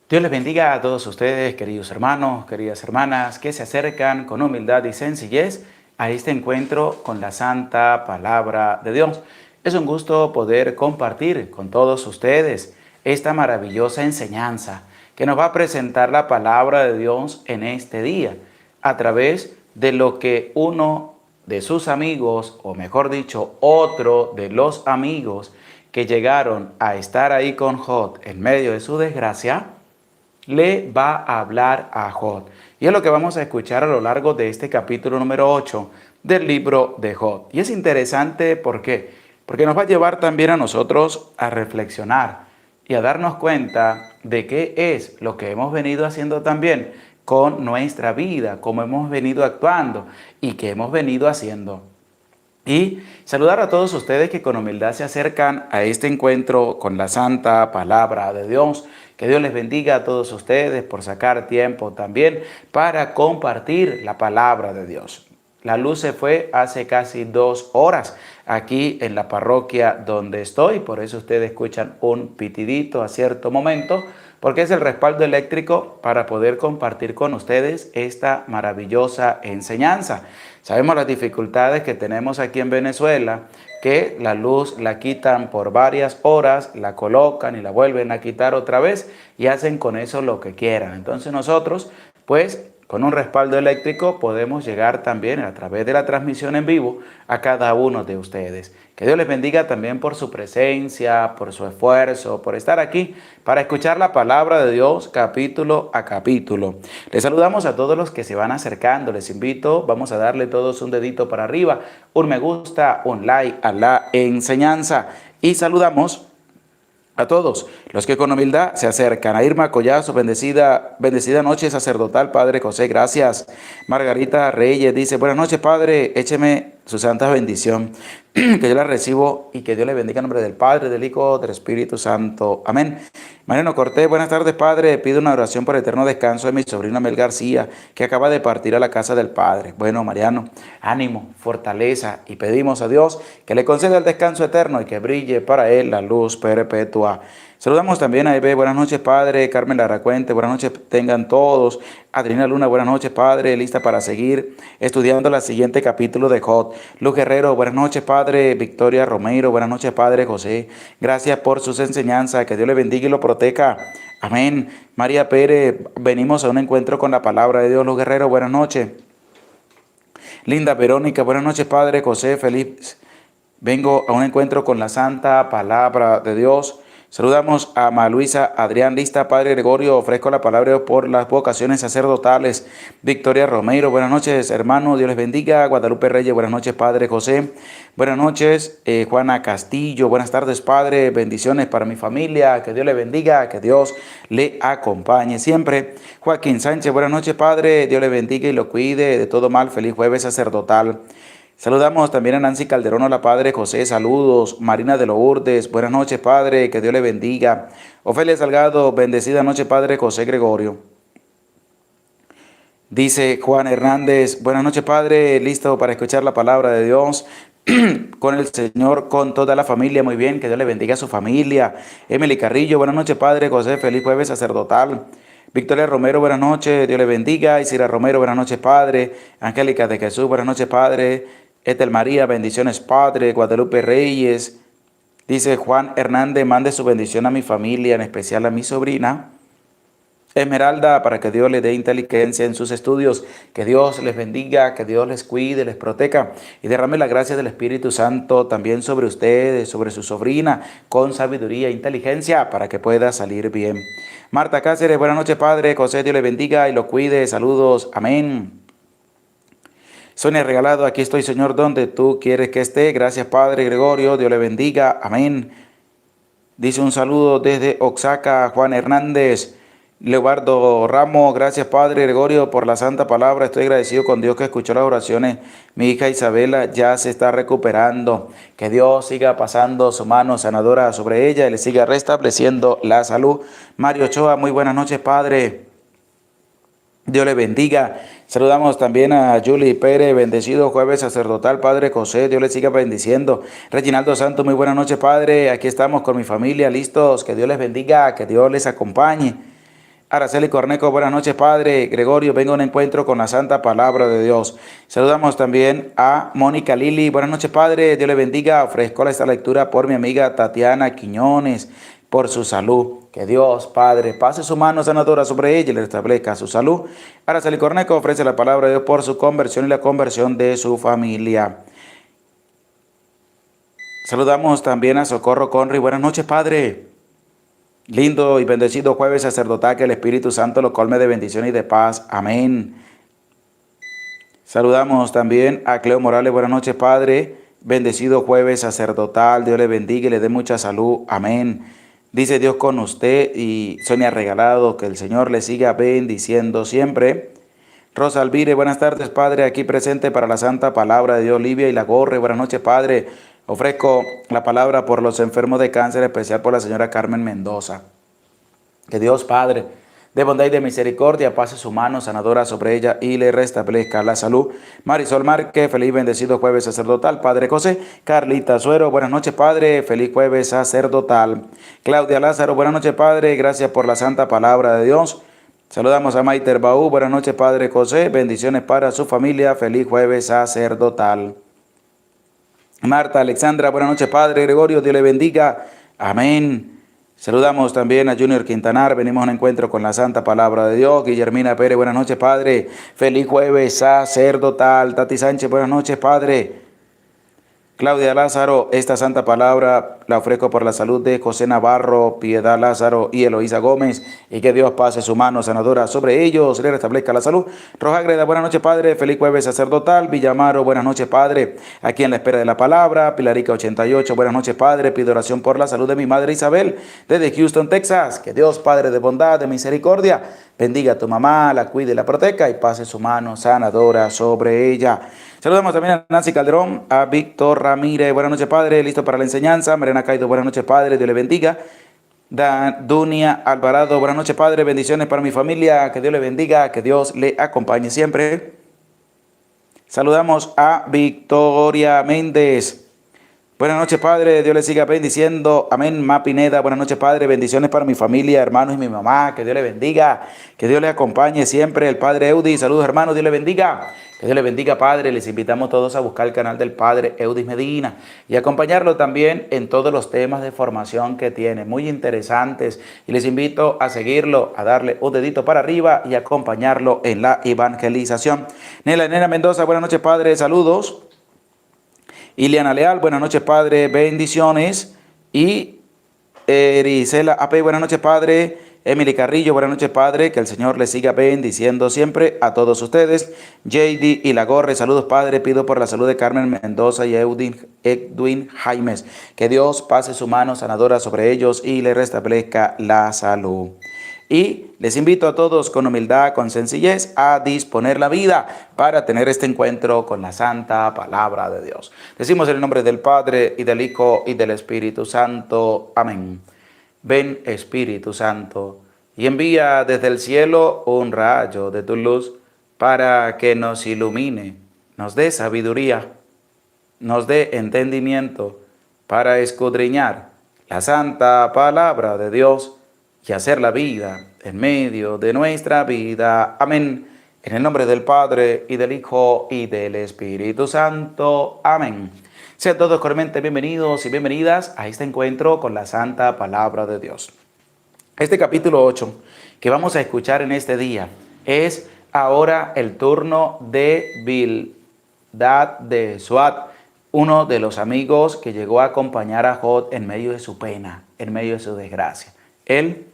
Dios les bendiga a todos ustedes, queridos hermanos, queridas hermanas, que se acercan con humildad y sencillez a este encuentro con la Santa Palabra de Dios. Es un gusto poder compartir con todos ustedes esta maravillosa enseñanza que nos va a presentar la Palabra de Dios en este día, a través de lo que uno de sus amigos, o mejor dicho, otro de los amigos que llegaron a estar ahí con Job en medio de su desgracia, le va a hablar a Job. Y es lo que vamos a escuchar a lo largo de este capítulo número 8 del libro de Job. Y es interesante, ¿por qué? Porque nos va a llevar también a nosotros a reflexionar y a darnos cuenta de qué es lo que hemos venido haciendo también con nuestra vida, cómo hemos venido actuando y qué hemos venido haciendo. Y saludar a todos ustedes que con humildad se acercan a este encuentro con la Santa Palabra de Dios. Que Dios les bendiga a todos ustedes por sacar tiempo también para compartir la Palabra de Dios. La luz se fue hace casi 2 horas aquí en la parroquia donde estoy, por eso ustedes escuchan un pitidito a cierto momento, porque es el respaldo eléctrico para poder compartir con ustedes esta maravillosa enseñanza. Sabemos las dificultades que tenemos aquí en Venezuela, que la luz la quitan por varias horas, la colocan y la vuelven a quitar otra vez y hacen con eso lo que quieran. Entonces nosotros, pues, con un respaldo eléctrico podemos llegar también a través de la transmisión en vivo a cada uno de ustedes. Que Dios les bendiga también por su presencia, por su esfuerzo, por estar aquí para escuchar la palabra de Dios capítulo a capítulo. Les saludamos a todos los que se van acercando. Les invito, vamos a darle todos un dedito para arriba, un me gusta, un like a la enseñanza. Y saludamos a todos los que con humildad se acercan. A Irma Collazo, bendecida noche sacerdotal, Padre José, gracias. Margarita Reyes dice, buenas noches, Padre, écheme su santa bendición, que yo la recibo y que Dios le bendiga en nombre del Padre, del Hijo, del Espíritu Santo. Amén. Mariano Cortés, buenas tardes, Padre. Pido una oración por el eterno descanso de mi sobrino Mel García, que acaba de partir a la casa del Padre. Bueno, Mariano, ánimo, fortaleza, y pedimos a Dios que le conceda el descanso eterno y que brille para él la luz perpetua. Saludamos también a Ebe, buenas noches, Padre. Carmen Laracuente, buenas noches, tengan todos. Adriana Luna, buenas noches, Padre, lista para seguir estudiando el siguiente capítulo de Job. Luz Guerrero, buenas noches, Padre. Victoria Romero, buenas noches, Padre José. Gracias por sus enseñanzas, que Dios le bendiga y lo proteja. Amén. María Pérez, venimos a un encuentro con la palabra de Dios. Luz Guerrero, buenas noches. Linda Verónica, buenas noches, Padre José, feliz. Vengo a un encuentro con la santa palabra de Dios. Saludamos a Maluisa Adrián, lista, Padre Gregorio, ofrezco la palabra por las vocaciones sacerdotales. Victoria Romero, buenas noches, hermano, Dios les bendiga. Guadalupe Reyes, buenas noches, Padre José. Buenas noches, Juana Castillo, buenas tardes, Padre, bendiciones para mi familia, que Dios le bendiga, que Dios le acompañe siempre. Joaquín Sánchez, buenas noches, Padre, Dios le bendiga y lo cuide de todo mal, feliz jueves sacerdotal. Saludamos también a Nancy Calderón, hola Padre José, saludos. Marina de Lourdes, buenas noches Padre, que Dios le bendiga. Ofelia Salgado, bendecida noche Padre José Gregorio. Dice Juan Hernández, buenas noches Padre, listo para escuchar la palabra de Dios con el Señor, con toda la familia, muy bien, que Dios le bendiga a su familia. Emily Carrillo, buenas noches Padre José, feliz jueves sacerdotal. Victoria Romero, buenas noches, Dios le bendiga. Isira Romero, buenas noches Padre. Angélica de Jesús, buenas noches Padre. Ethel María, bendiciones Padre. Guadalupe Reyes, dice Juan Hernández, mande su bendición a mi familia, en especial a mi sobrina Esmeralda, para que Dios le dé inteligencia en sus estudios, que Dios les bendiga, que Dios les cuide, les proteja y derrame la gracia del Espíritu Santo también sobre ustedes, sobre su sobrina, con sabiduría e inteligencia para que pueda salir bien. Marta Cáceres, buenas noches Padre, José, Dios le bendiga y lo cuide, saludos, amén. Sonia Regalado, aquí estoy Señor, donde tú quieres que esté, gracias Padre Gregorio, Dios le bendiga, amén. Dice un saludo desde Oaxaca, Juan Hernández. Leobardo Ramos, gracias Padre Gregorio por la santa palabra, estoy agradecido con Dios que escuchó las oraciones, mi hija Isabela ya se está recuperando, que Dios siga pasando su mano sanadora sobre ella y le siga restableciendo la salud. Mario Ochoa, muy buenas noches Padre, Dios le bendiga. Saludamos también a Julie Pérez, bendecido jueves sacerdotal, Padre José, Dios le siga bendiciendo. Reginaldo Santos, muy buenas noches Padre, aquí estamos con mi familia listos, que Dios les bendiga, que Dios les acompañe. Araceli Corneco, buenas noches, Padre. Gregorio, vengo a un encuentro con la santa palabra de Dios. Saludamos también a Mónica Lili. Buenas noches, Padre. Dios le bendiga. Ofrezco esta lectura por mi amiga Tatiana Quiñones, por su salud. Que Dios, Padre, pase su mano sanadora sobre ella y le restablezca su salud. Araceli Corneco ofrece la palabra de Dios por su conversión y la conversión de su familia. Saludamos también a Socorro Conry. Buenas noches, Padre. Lindo y bendecido jueves sacerdotal, que el Espíritu Santo lo colme de bendición y de paz. Amén. Saludamos también a Cleo Morales. Buenas noches, Padre. Bendecido jueves sacerdotal. Dios le bendiga y le dé mucha salud. Amén. Dice Dios con usted y Sonia Regalado, que el Señor le siga bendiciendo siempre. Rosa Alvire, buenas tardes, Padre, aquí presente para la santa palabra de Dios. Olivia y la Gorre, buenas noches, Padre. Ofrezco la palabra por los enfermos de cáncer, especial por la señora Carmen Mendoza. Que Dios, Padre, de bondad y de misericordia, pase su mano sanadora sobre ella y le restablezca la salud. Marisol Márquez, feliz bendecido jueves sacerdotal. Padre José. Carlita Suero, buenas noches, Padre, feliz jueves sacerdotal. Claudia Lázaro, buenas noches, Padre, gracias por la santa palabra de Dios. Saludamos a Maiter Baú, buenas noches, Padre José, bendiciones para su familia, feliz jueves sacerdotal. Marta Alexandra, buenas noches, Padre Gregorio, Dios le bendiga, amén. Saludamos también a Junior Quintanar, venimos a un encuentro con la santa palabra de Dios. Guillermina Pérez, buenas noches, Padre, feliz jueves sacerdotal. Tati Sánchez, buenas noches, Padre. Claudia Lázaro, esta santa palabra la ofrezco por la salud de José Navarro, Piedad Lázaro y Eloísa Gómez, y que Dios pase su mano sanadora sobre ellos, le restablezca la salud. Roja Greda, buenas noches, Padre, feliz jueves sacerdotal. Villamaro, buenas noches, Padre, aquí en la espera de la palabra. Pilarica 88, buenas noches, Padre, pido oración por la salud de mi madre Isabel, desde Houston, Texas. Que Dios, Padre de bondad, de misericordia, bendiga a tu mamá, la cuide y la proteja y pase su mano sanadora sobre ella. Saludamos también a Nancy Calderón, a Víctor Ramírez, buenas noches, Padre, listo para la enseñanza. Mariana Caido, buenas noches, Padre, Dios le bendiga. Dunia Alvarado, buenas noches, Padre, bendiciones para mi familia, que Dios le bendiga, que Dios le acompañe siempre. Saludamos a Victoria Méndez. Buenas noches, Padre, Dios le siga bendiciendo, amén. Ma Pineda, buenas noches, Padre, bendiciones para mi familia, hermanos y mi mamá, que Dios le bendiga, que Dios le acompañe siempre. El Padre Eudis, saludos, hermanos, Dios le bendiga, que Dios le bendiga, Padre. Les invitamos todos a buscar el canal del Padre Eudis Medina y acompañarlo también en todos los temas de formación que tiene, muy interesantes, y les invito a seguirlo, a darle un dedito para arriba y acompañarlo en la evangelización. Nena Mendoza, buenas noches, Padre, saludos. Iliana Leal, buenas noches, Padre, bendiciones. Y Erisela AP, buenas noches, Padre. Emily Carrillo, buenas noches, Padre, que el Señor les siga bendiciendo siempre a todos ustedes. JD y Lagorre, saludos, Padre, pido por la salud de Carmen Mendoza y Edwin Jaimes, que Dios pase su mano sanadora sobre ellos y les restablezca la salud. Y les invito a todos con humildad, con sencillez, a disponer la vida para tener este encuentro con la santa palabra de Dios. Decimos en el nombre del Padre, y del Hijo, y del Espíritu Santo. Amén. Ven, Espíritu Santo, y envía desde el cielo un rayo de tu luz para que nos ilumine, nos dé sabiduría, nos dé entendimiento para escudriñar la santa palabra de Dios y hacer la vida en medio de nuestra vida. Amén. En el nombre del Padre, y del Hijo, y del Espíritu Santo. Amén. Sean todos cordialmente bienvenidos y bienvenidas a este encuentro con la santa palabra de Dios. Este capítulo 8 que vamos a escuchar en este día es ahora el turno de Bildad de Suat, uno de los amigos que llegó a acompañar a Job en medio de su pena, en medio de su desgracia. Él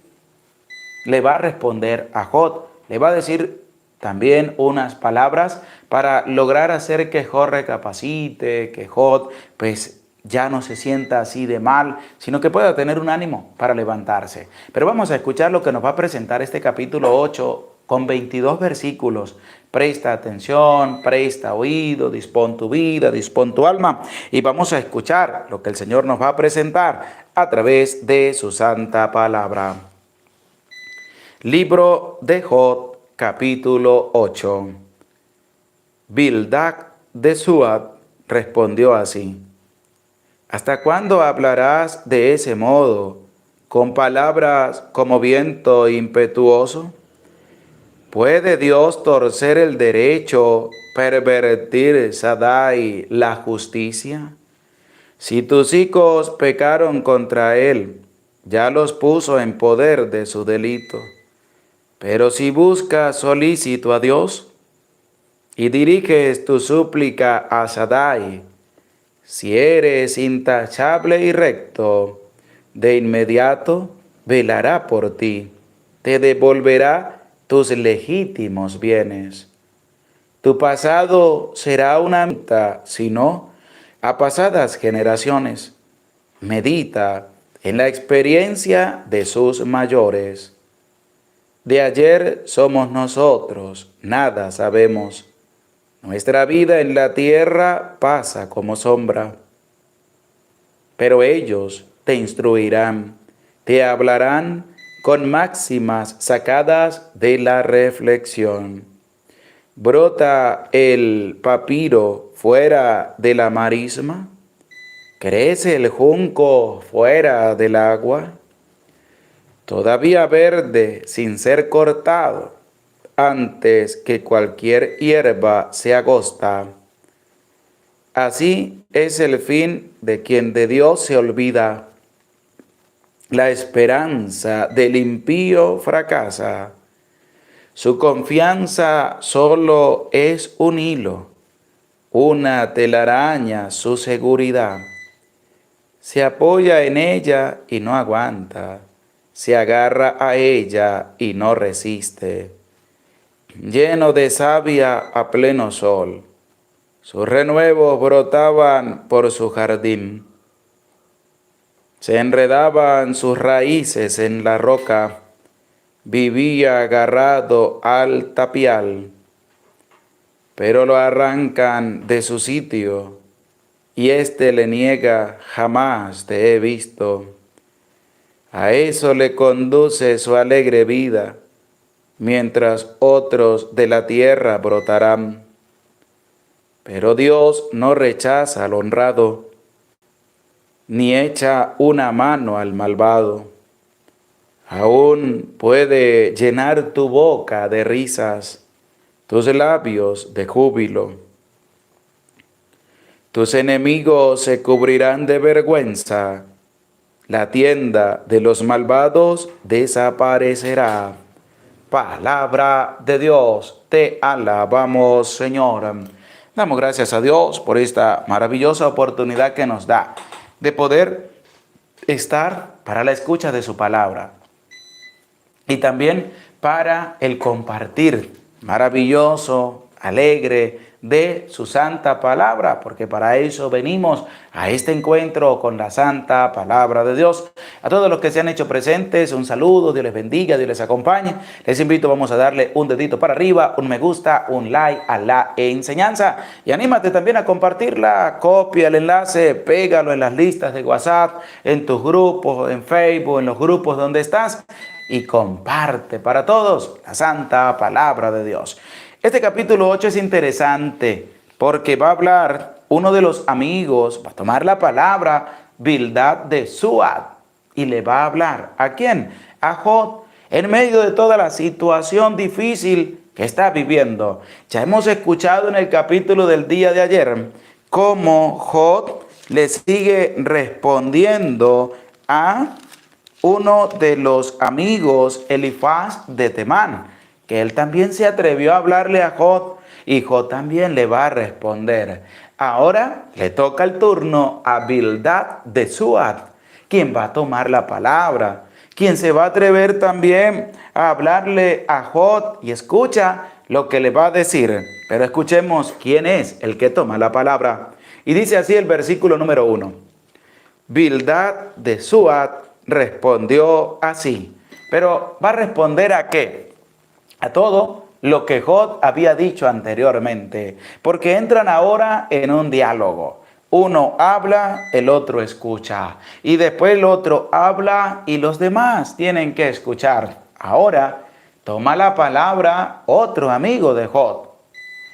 le va a responder a Job, le va a decir también unas palabras para lograr hacer que Job recapacite, que Job pues ya no se sienta así de mal, sino que pueda tener un ánimo para levantarse. Pero vamos a escuchar lo que nos va a presentar este capítulo 8 con 22 versículos. Presta atención, presta oído, dispón tu vida, dispón tu alma, y vamos a escuchar lo que el Señor nos va a presentar a través de su santa palabra. Libro de Job, capítulo 8. Bildad de Suat respondió así: ¿Hasta cuándo hablarás de ese modo? con palabras como viento impetuoso? ¿Puede Dios torcer el derecho, pervertir Sadai la justicia? Si tus hijos pecaron contra él, ya los puso en poder de su delito. Pero si buscas solícito a Dios y diriges tu súplica a Sadai, si eres intachable y recto, de inmediato velará por ti, te devolverá tus legítimos bienes. Tu pasado será una multa, si no, a pasadas generaciones. Medita en la experiencia de sus mayores. De ayer somos nosotros, nada sabemos. Nuestra vida en la tierra pasa como sombra. Pero ellos te instruirán, te hablarán con máximas sacadas de la reflexión. ¿Brota el papiro fuera de la marisma? ¿Crece el junco fuera del agua? Todavía verde sin ser cortado, antes que cualquier hierba se agosta. Así es el fin de quien de Dios se olvida. La esperanza del impío fracasa. Su confianza solo es un hilo, una telaraña su seguridad. Se apoya en ella y no aguanta, se agarra a ella y no resiste. Lleno de savia a pleno sol, sus renuevos brotaban por su jardín. Se enredaban sus raíces en la roca, vivía agarrado al tapial, pero lo arrancan de su sitio, y éste le niega: jamás te he visto. A eso le conduce su alegre vida, mientras otros de la tierra brotarán. Pero Dios no rechaza al honrado, ni echa una mano al malvado. Aún puede llenar tu boca de risas, tus labios de júbilo. Tus enemigos se cubrirán de vergüenza, la tienda de los malvados desaparecerá. Palabra de Dios, te alabamos, Señor. Damos gracias a Dios por esta maravillosa oportunidad que nos da de poder estar para la escucha de su palabra y también para el compartir maravilloso, alegre, de su santa palabra, porque para eso venimos a este encuentro con la santa palabra de Dios. A todos los que se han hecho presentes, un saludo, Dios les bendiga, Dios les acompañe. Les invito, vamos a darle un dedito para arriba, un me gusta, un like a la enseñanza y anímate también a compartirla, copia el enlace, pégalo en las listas de WhatsApp, en tus grupos, en Facebook, en los grupos donde estás y comparte para todos la santa palabra de Dios. Este capítulo 8 es interesante porque va a hablar uno de los amigos, va a tomar la palabra, Bildad de Suad, y le va a hablar, ¿a quién? A Jod, en medio de toda la situación difícil que está viviendo. Ya hemos escuchado en el capítulo del día de ayer cómo Jod le sigue respondiendo a uno de los amigos, Elifaz de Temán, que él también se atrevió a hablarle a Jod y Jod también le va a responder. Ahora le toca el turno a Bildad de Suad, quien va a tomar la palabra, quien se va a atrever también a hablarle a Jod y escucha lo que le va a decir. Pero escuchemos quién es el que toma la palabra. Y dice así el versículo número 1. Bildad de Suad respondió así. Pero ¿va a responder a qué? A todo lo que Jod había dicho anteriormente, porque entran ahora en un diálogo. Uno habla, el otro escucha, y después el otro habla y los demás tienen que escuchar. Ahora toma la palabra otro amigo de Jod,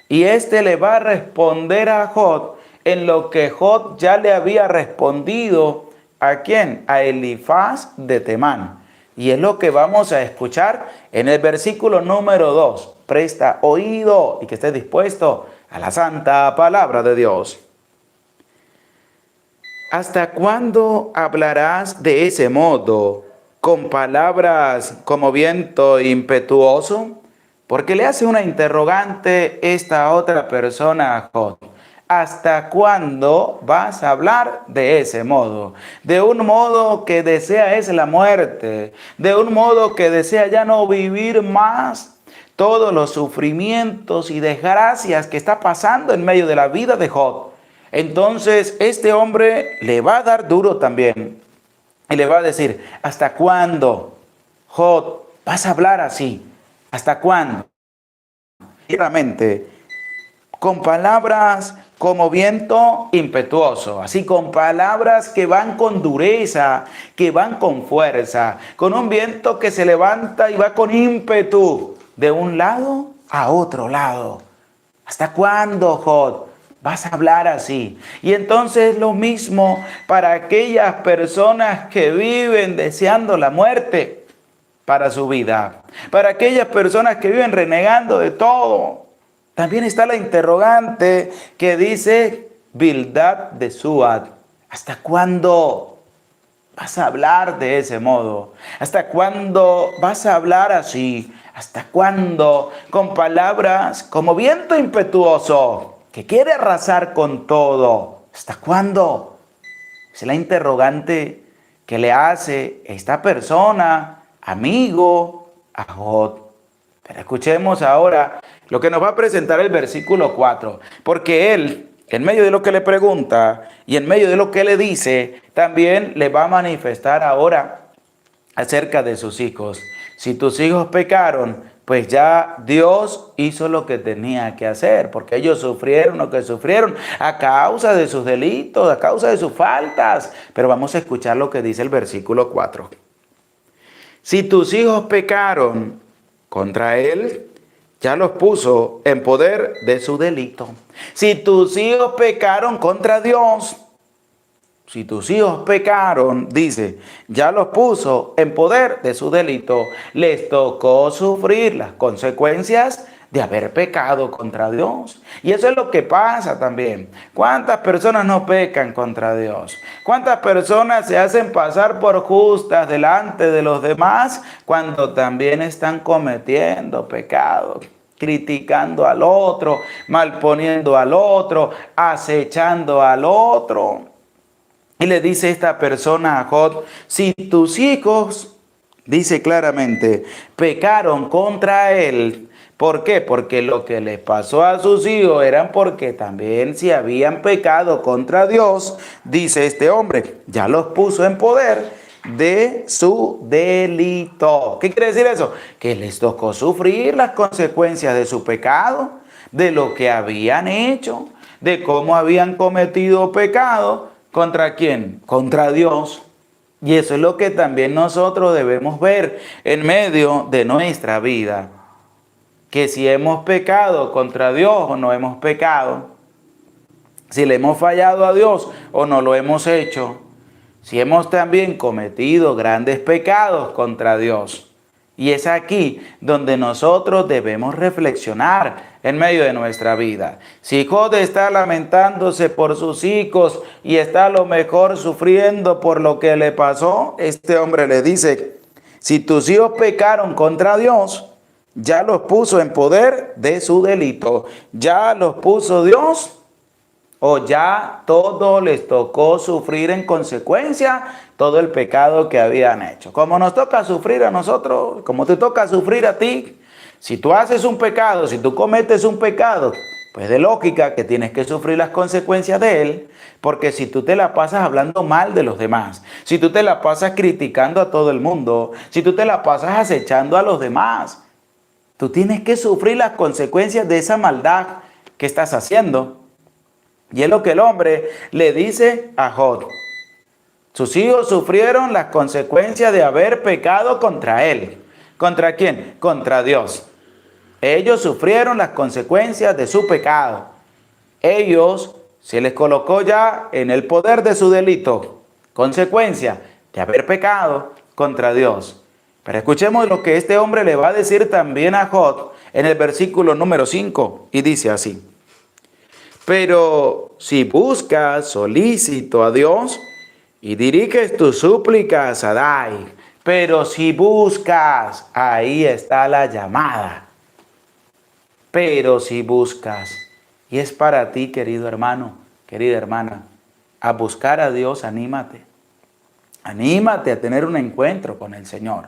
y este le va a responder a Jod en lo que Jod ya le había respondido ¿A quién? A Elifaz de Temán. Y es lo que vamos a escuchar en el versículo número 2. Presta oído y que estés dispuesto a la santa palabra de Dios. ¿Hasta cuándo hablarás de ese modo, con palabras como viento impetuoso? Porque le hace una interrogante esta otra persona a Job. ¿Hasta cuándo vas a hablar de ese modo? De un modo que desea es la muerte, de un modo que desea ya no vivir más todos los sufrimientos y desgracias que está pasando en medio de la vida de Job. Entonces este hombre le va a dar duro también y le va a decir, ¿hasta cuándo, Job, vas a hablar así? ¿Hasta cuándo? Claramente, con palabras como viento impetuoso, así con palabras que van con dureza, que van con fuerza, con un viento que se levanta y va con ímpetu de un lado a otro lado. ¿Hasta cuándo, Job, vas a hablar así? Y entonces lo mismo para aquellas personas que viven deseando la muerte para su vida, para aquellas personas que viven renegando de todo. También está la interrogante que dice Bildad de Suad. ¿Hasta cuándo vas a hablar de ese modo? ¿Hasta cuándo vas a hablar así? ¿Hasta cuándo? Con palabras como viento impetuoso que quiere arrasar con todo. ¿Hasta cuándo? Es la interrogante que le hace esta persona, amigo, a Job. Pero escuchemos ahora lo que nos va a presentar el versículo 4, porque él, en medio de lo que le pregunta y en medio de lo que le dice, también le va a manifestar ahora acerca de sus hijos. Si tus hijos pecaron, pues ya Dios hizo lo que tenía que hacer, porque ellos sufrieron lo que sufrieron a causa de sus delitos, a causa de sus faltas. Pero vamos a escuchar lo que dice el versículo 4. Si tus hijos pecaron contra él, ya los puso en poder de su delito. Si tus hijos pecaron contra Dios, si tus hijos pecaron, dice, ya los puso en poder de su delito. Les tocó sufrir las consecuencias de haber pecado contra Dios. Y eso es lo que pasa también. ¿Cuántas personas no pecan contra Dios? ¿Cuántas personas se hacen pasar por justas delante de los demás cuando también están cometiendo pecados? Criticando al otro, malponiendo al otro, acechando al otro. Y le dice esta persona a Job, si tus hijos, dice claramente, pecaron contra él, ¿por qué? Porque lo que les pasó a sus hijos eran porque también si habían pecado contra Dios, dice este hombre, ya los puso en poder de su delito. ¿Qué quiere decir eso? Que les tocó sufrir las consecuencias de su pecado, de lo que habían hecho, de cómo habían cometido pecado. ¿Contra quién? Contra Dios. Y eso es lo que también nosotros debemos ver en medio de nuestra vida. Que si hemos pecado contra Dios o no hemos pecado, si le hemos fallado a Dios o no lo hemos hecho, si hemos también cometido grandes pecados contra Dios. Y es aquí donde nosotros debemos reflexionar en medio de nuestra vida. Si Job está lamentándose por sus hijos y está a lo mejor sufriendo por lo que le pasó, este hombre le dice, si tus hijos pecaron contra Dios, ya los puso en poder de su delito. Ya los puso Dios, o ya todo les tocó sufrir en consecuencia todo el pecado que habían hecho. Como nos toca sufrir a nosotros, como te toca sufrir a ti, si tú haces un pecado, si tú cometes un pecado, pues de lógica que tienes que sufrir las consecuencias de él, porque si tú te la pasas hablando mal de los demás, si tú te la pasas criticando a todo el mundo, si tú te la pasas acechando a los demás, tú tienes que sufrir las consecuencias de esa maldad que estás haciendo. Y es lo que el hombre le dice a Job. Sus hijos sufrieron las consecuencias de haber pecado contra él. ¿Contra quién? Contra Dios. Ellos sufrieron las consecuencias de su pecado. Ellos se les colocó ya en el poder de su delito. consecuencia de haber pecado contra Dios. Pero escuchemos lo que este hombre le va a decir también a Job en el versículo número 5, y dice así: pero si buscas solícito a Dios y diriges tus súplicas a Adai, pero si buscas, ahí está la llamada. Pero si buscas, y es para ti, querido hermano, querida hermana, a buscar a Dios, anímate. Anímate a tener un encuentro con el Señor.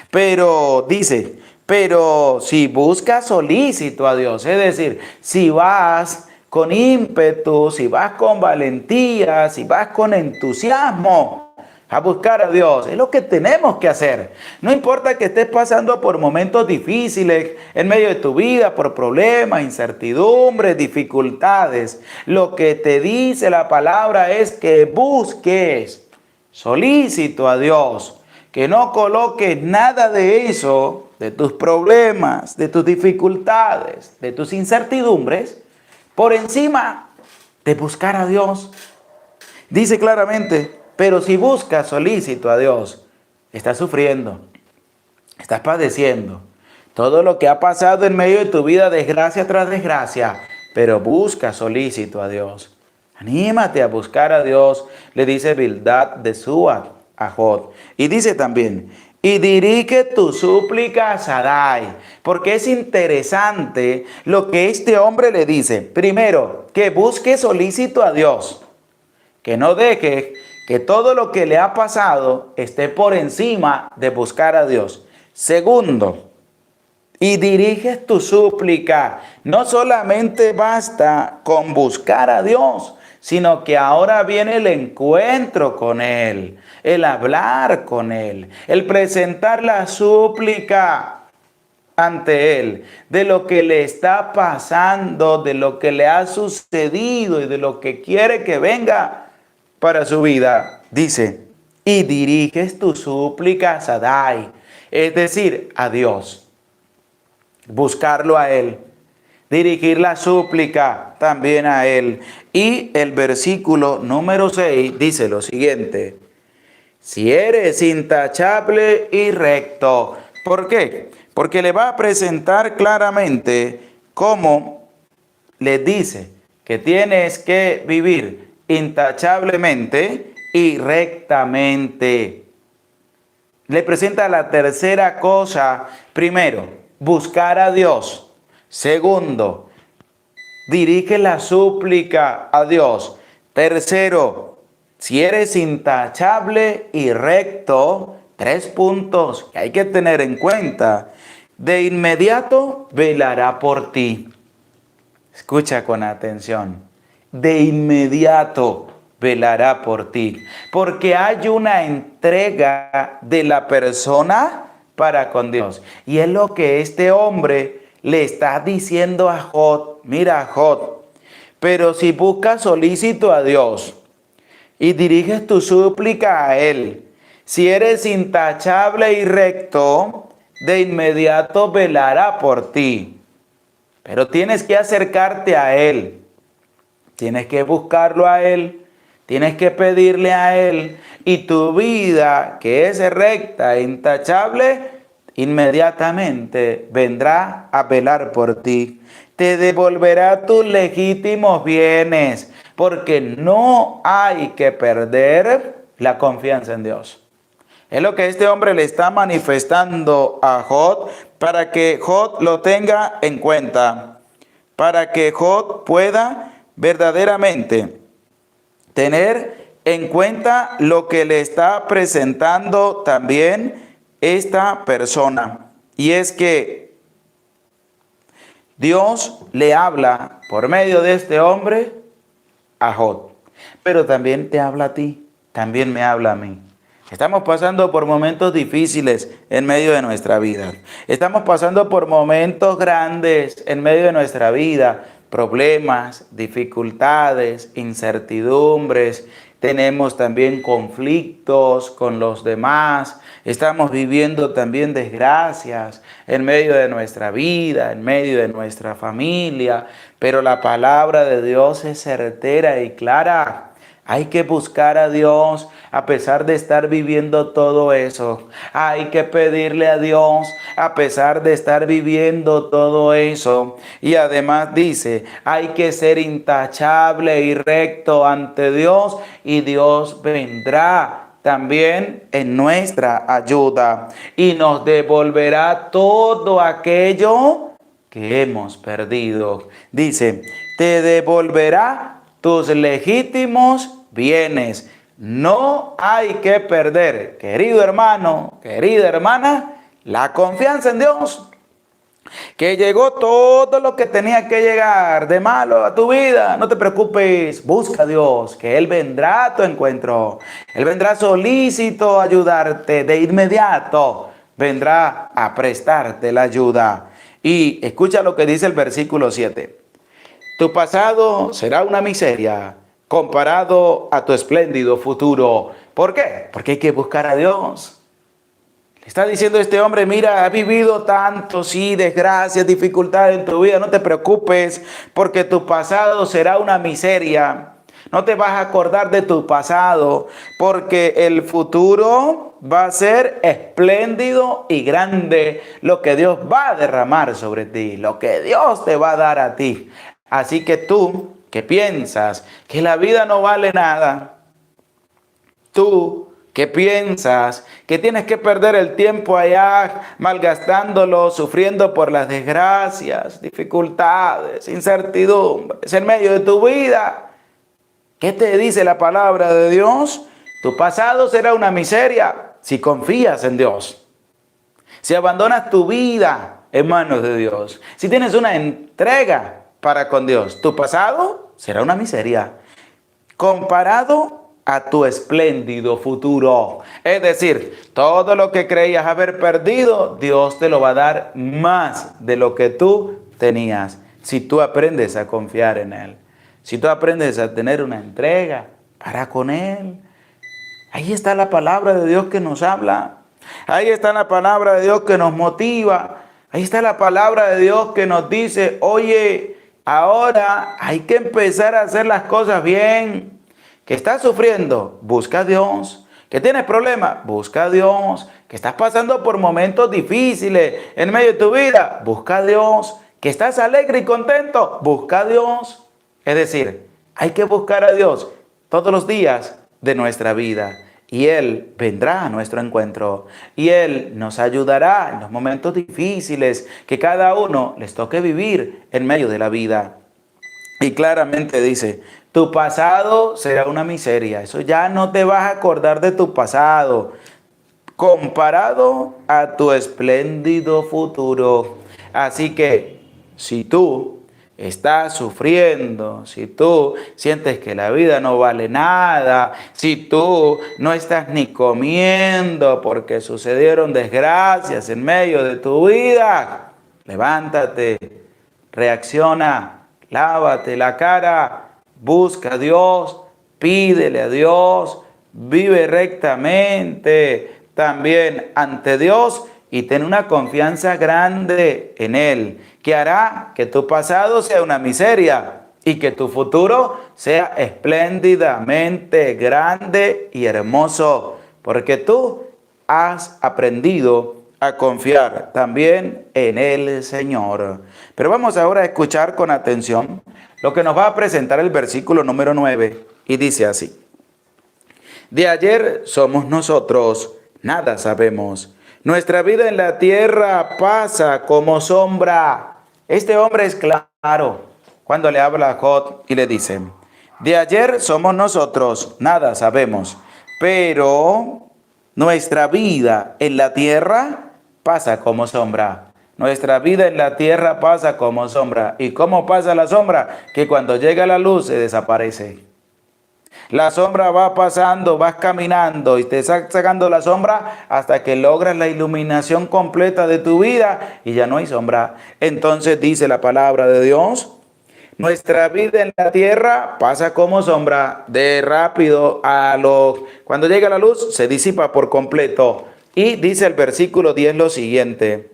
Pero dice, pero si buscas solícito a Dios, es decir, si vas con ímpetu, si vas con valentía, si vas con entusiasmo a buscar a Dios, es lo que tenemos que hacer. No importa que estés pasando por momentos difíciles en medio de tu vida, por problemas, incertidumbres, dificultades. Lo que te dice la palabra es que busques solícito a Dios, que no coloques nada de eso, de tus problemas, de tus dificultades, de tus incertidumbres, por encima de buscar a Dios. Dice claramente, pero si buscas solícito a Dios, estás sufriendo, estás padeciendo todo lo que ha pasado en medio de tu vida, desgracia tras desgracia, pero busca solícito a Dios. Anímate a buscar a Dios, le dice Bildad de Súa a Job. Y dice también, y dirige tu súplica a Adai, porque es interesante lo que este hombre le dice. Primero, que busque solícito a Dios, que no deje que todo lo que le ha pasado esté por encima de buscar a Dios. Segundo, y diriges tu súplica. No solamente basta con buscar a Dios, sino que ahora viene el encuentro con Él, el hablar con Él, el presentar la súplica ante Él, de lo que le está pasando, de lo que le ha sucedido y de lo que quiere que venga para su vida. Dice, y diriges tu súplica a Adai, es decir, a Dios. Buscarlo a Él, dirigir la súplica también a Él. Y el versículo número 6 dice lo siguiente: si eres intachable y recto. ¿Por qué? Porque le va a presentar claramente cómo le dice que tienes que vivir intachablemente y rectamente. Le presenta la tercera cosa. Primero, buscar a Dios. Segundo, dirige la súplica a Dios. Tercero, si eres intachable y recto, 3 puntos que hay que tener en cuenta. De inmediato velará por ti. Escucha con atención. De inmediato velará por ti, porque hay una entrega de la persona para con Dios. Y es lo que este hombre le está diciendo a Job. Mira, Job, pero si buscas solícito a Dios y diriges tu súplica a Él, si eres intachable y recto, de inmediato velará por ti. Pero tienes que acercarte a Él, tienes que buscarlo a Él, tienes que pedirle a Él, y tu vida, que es recta e intachable, inmediatamente vendrá a velar por ti. Te devolverá tus legítimos bienes, porque no hay que perder la confianza en Dios. Es lo que este hombre le está manifestando a Job, para que Job lo tenga en cuenta, para que Job pueda verdaderamente tener en cuenta lo que le está presentando también esta persona. Y es que Dios le habla por medio de este hombre a Job, pero también te habla a ti, también me habla a mí. Estamos pasando por momentos difíciles en medio de nuestra vida. Estamos pasando por momentos grandes en medio de nuestra vida. Problemas, dificultades, incertidumbres. Tenemos también conflictos con los demás. Estamos viviendo también desgracias en medio de nuestra vida, en medio de nuestra familia. Pero la palabra de Dios es certera y clara. Hay que buscar a Dios a pesar de estar viviendo todo eso. Hay que pedirle a Dios a pesar de estar viviendo todo eso. Y además dice, hay que ser intachable y recto ante Dios y Dios vendrá también en nuestra ayuda y nos devolverá todo aquello que hemos perdido. Dice, te devolverá tus legítimos bienes. No hay que perder, querido hermano, querida hermana, la confianza en Dios. Que llegó todo lo que tenía que llegar de malo a tu vida. No te preocupes, busca a Dios, que Él vendrá a tu encuentro. Él vendrá solícito a ayudarte de inmediato. Vendrá a prestarte la ayuda. Y escucha lo que dice el versículo 7. Tu pasado será una miseria comparado a tu espléndido futuro. ¿Por qué? Porque hay que buscar a Dios. Le está diciendo este hombre, mira, has vivido tanto, sí, desgracias, dificultades en tu vida, no te preocupes, porque tu pasado será una miseria. No te vas a acordar de tu pasado, porque el futuro va a ser espléndido y grande, lo que Dios va a derramar sobre ti, lo que Dios te va a dar a ti. Así que tú, que piensas que la vida no vale nada, tú que piensas que tienes que perder el tiempo allá malgastándolo, sufriendo por las desgracias, dificultades, incertidumbres en medio de tu vida. ¿Qué te dice la palabra de Dios? Tu pasado será una miseria si confías en Dios. Si abandonas tu vida en manos de Dios. Si tienes una entrega para con Dios, tu pasado será una miseria comparado a tu espléndido futuro. Es decir, todo lo que creías haber perdido, Dios te lo va a dar más de lo que tú tenías. Si tú aprendes a confiar en Él. Si tú aprendes a tener una entrega para con Él. Ahí está la palabra de Dios que nos habla. Ahí está la palabra de Dios que nos motiva. Ahí está la palabra de Dios que nos dice, oye, ahora hay que empezar a hacer las cosas bien. Que estás sufriendo, busca a Dios. Que tienes problemas, busca a Dios. Que estás pasando por momentos difíciles en medio de tu vida, busca a Dios. Que estás alegre y contento, busca a Dios. Es decir, hay que buscar a Dios todos los días de nuestra vida. Y Él vendrá a nuestro encuentro. Y Él nos ayudará en los momentos difíciles que cada uno les toque vivir en medio de la vida. Y claramente dice, tu pasado será una miseria. Eso ya no te vas a acordar de tu pasado. Comparado a tu espléndido futuro. Así que, si tú estás sufriendo, si tú sientes que la vida no vale nada, si tú no estás ni comiendo porque sucedieron desgracias en medio de tu vida, levántate, reacciona. Lávate la cara, busca a Dios, pídele a Dios, vive rectamente también ante Dios y ten una confianza grande en Él, que hará que tu pasado sea una miseria y que tu futuro sea espléndidamente grande y hermoso, porque tú has aprendido a confiar también en el Señor. Pero vamos ahora a escuchar con atención lo que nos va a presentar el versículo número 9 y dice así. De ayer somos nosotros, nada sabemos. Nuestra vida en la tierra pasa como sombra. Este hombre es claro cuando le habla a Job y le dice, de ayer somos nosotros, nada sabemos, pero nuestra vida en la tierra pasa como sombra. Nuestra vida en la tierra pasa como sombra. ¿Y cómo pasa la sombra? Que cuando llega la luz se desaparece. La sombra va pasando, vas caminando y te está sacando la sombra hasta que logras la iluminación completa de tu vida y ya no hay sombra. Entonces dice la palabra de Dios, nuestra vida en la tierra pasa como sombra, de rápido cuando llega la luz se disipa por completo. Y dice el versículo 10 lo siguiente,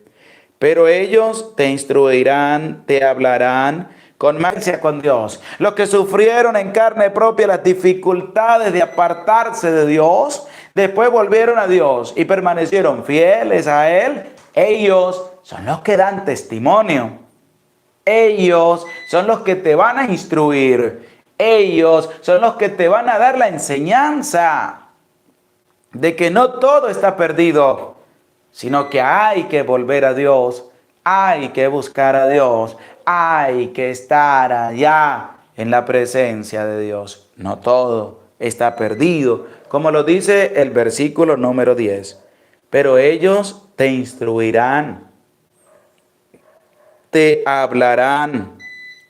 pero ellos te instruirán, te hablarán con maxia con Dios, los que sufrieron en carne propia las dificultades de apartarse de Dios, después volvieron a Dios y permanecieron fieles a Él, ellos son los que dan testimonio. Ellos son los que te van a instruir. Ellos son los que te van a dar la enseñanza de que no todo está perdido, sino que hay que volver a Dios, hay que buscar a Dios, hay que estar allá en la presencia de Dios. No todo está perdido, como lo dice el versículo número 10. Pero ellos te instruirán, te hablarán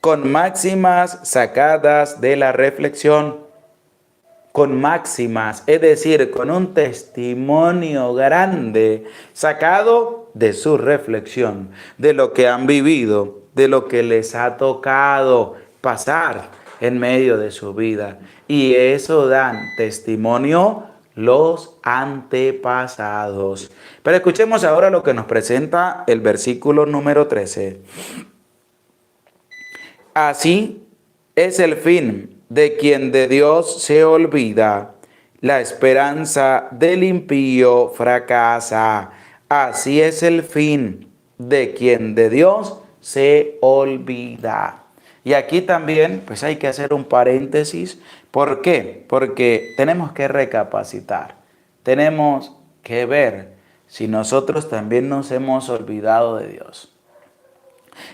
con máximas sacadas de la reflexión, con máximas, es decir, con un testimonio grande sacado de su reflexión, de lo que han vivido, de lo que les ha tocado pasar en medio de su vida. Y eso dan testimonio los antepasados. Pero escuchemos ahora lo que nos presenta el versículo número 13. Así es el fin de quien de Dios se olvida. La esperanza del impío fracasa. Así es el fin de quien de Dios se olvida. Y aquí también pues hay que hacer un paréntesis. ¿Por qué? Porque tenemos que recapacitar. Tenemos que ver si nosotros también nos hemos olvidado de Dios.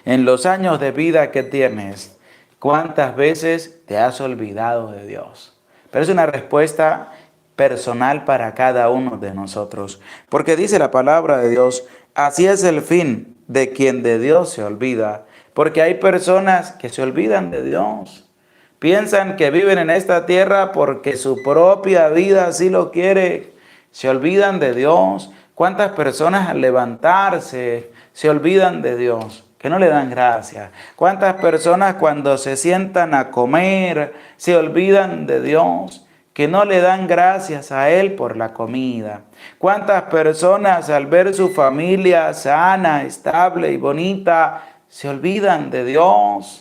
En los años de vida que tienes, ¿cuántas veces te has olvidado de Dios? Pero es una respuesta personal para cada uno de nosotros. Porque dice la palabra de Dios, así es el fin de quien de Dios se olvida. Porque hay personas que se olvidan de Dios. Piensan que viven en esta tierra porque su propia vida así lo quiere. Se olvidan de Dios. ¿Cuántas personas al levantarse se olvidan de Dios? Que no le dan gracias. ¿Cuántas personas cuando se sientan a comer se olvidan de Dios? Que no le dan gracias a Él por la comida. ¿Cuántas personas al ver su familia sana, estable y bonita se olvidan de Dios?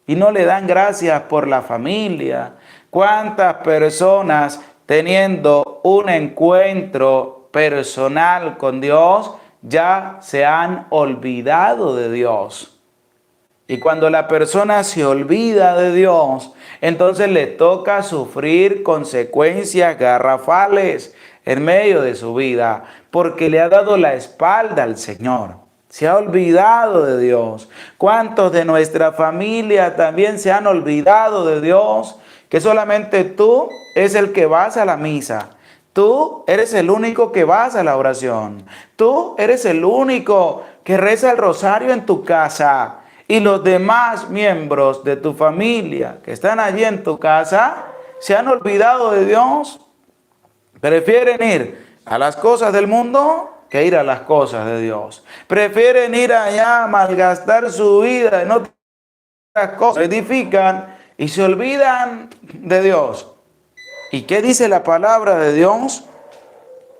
Y no le dan gracias por la familia. ¿Cuántas personas teniendo un encuentro personal con Dios ya se han olvidado de Dios? Y cuando la persona se olvida de Dios, entonces le toca sufrir consecuencias garrafales en medio de su vida, porque le ha dado la espalda al Señor. Se ha olvidado de Dios. ¿Cuántos de nuestra familia también se han olvidado de Dios? Que solamente tú es el que vas a la misa. Tú eres el único que vas a la oración. Tú eres el único que reza el rosario en tu casa. Y los demás miembros de tu familia que están allí en tu casa se han olvidado de Dios. Prefieren ir a las cosas del mundo que ir a las cosas de Dios. Prefieren ir allá a malgastar su vida en otras cosas. Edifican y se olvidan de Dios. ¿Y qué dice la palabra de Dios?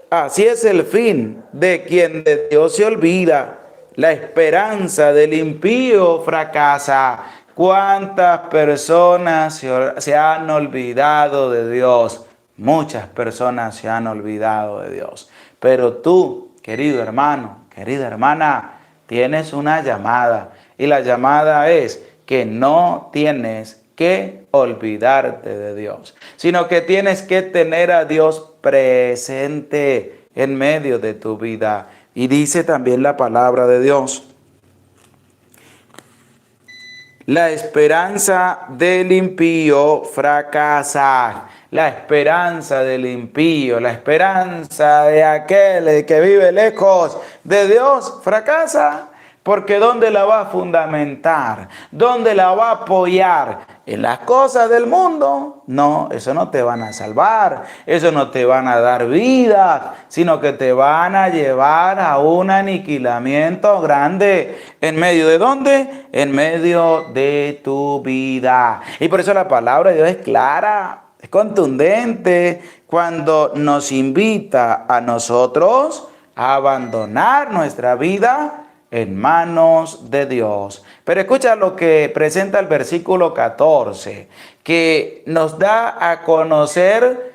Así es el fin de quien de Dios se olvida. La esperanza del impío fracasa. ¿Cuántas personas se han olvidado de Dios? Muchas personas se han olvidado de Dios. Pero tú, querido hermano, querida hermana, tienes una llamada. Y la llamada es que no tienes que olvidarte de Dios, sino que tienes que tener a Dios presente en medio de tu vida. Y dice también la palabra de Dios, la esperanza del impío fracasa. La esperanza del impío, la esperanza de aquel que vive lejos de Dios fracasa. Porque ¿dónde la va a fundamentar? ¿Dónde la va a apoyar? ¿En las cosas del mundo? No, eso no te van a salvar, eso no te van a dar vida, sino que te van a llevar a un aniquilamiento grande. ¿En medio de dónde? En medio de tu vida. Y por eso la palabra de Dios es clara, es contundente, cuando nos invita a nosotros a abandonar nuestra vida en manos de Dios. Pero escucha lo que presenta el versículo 14, que nos da a conocer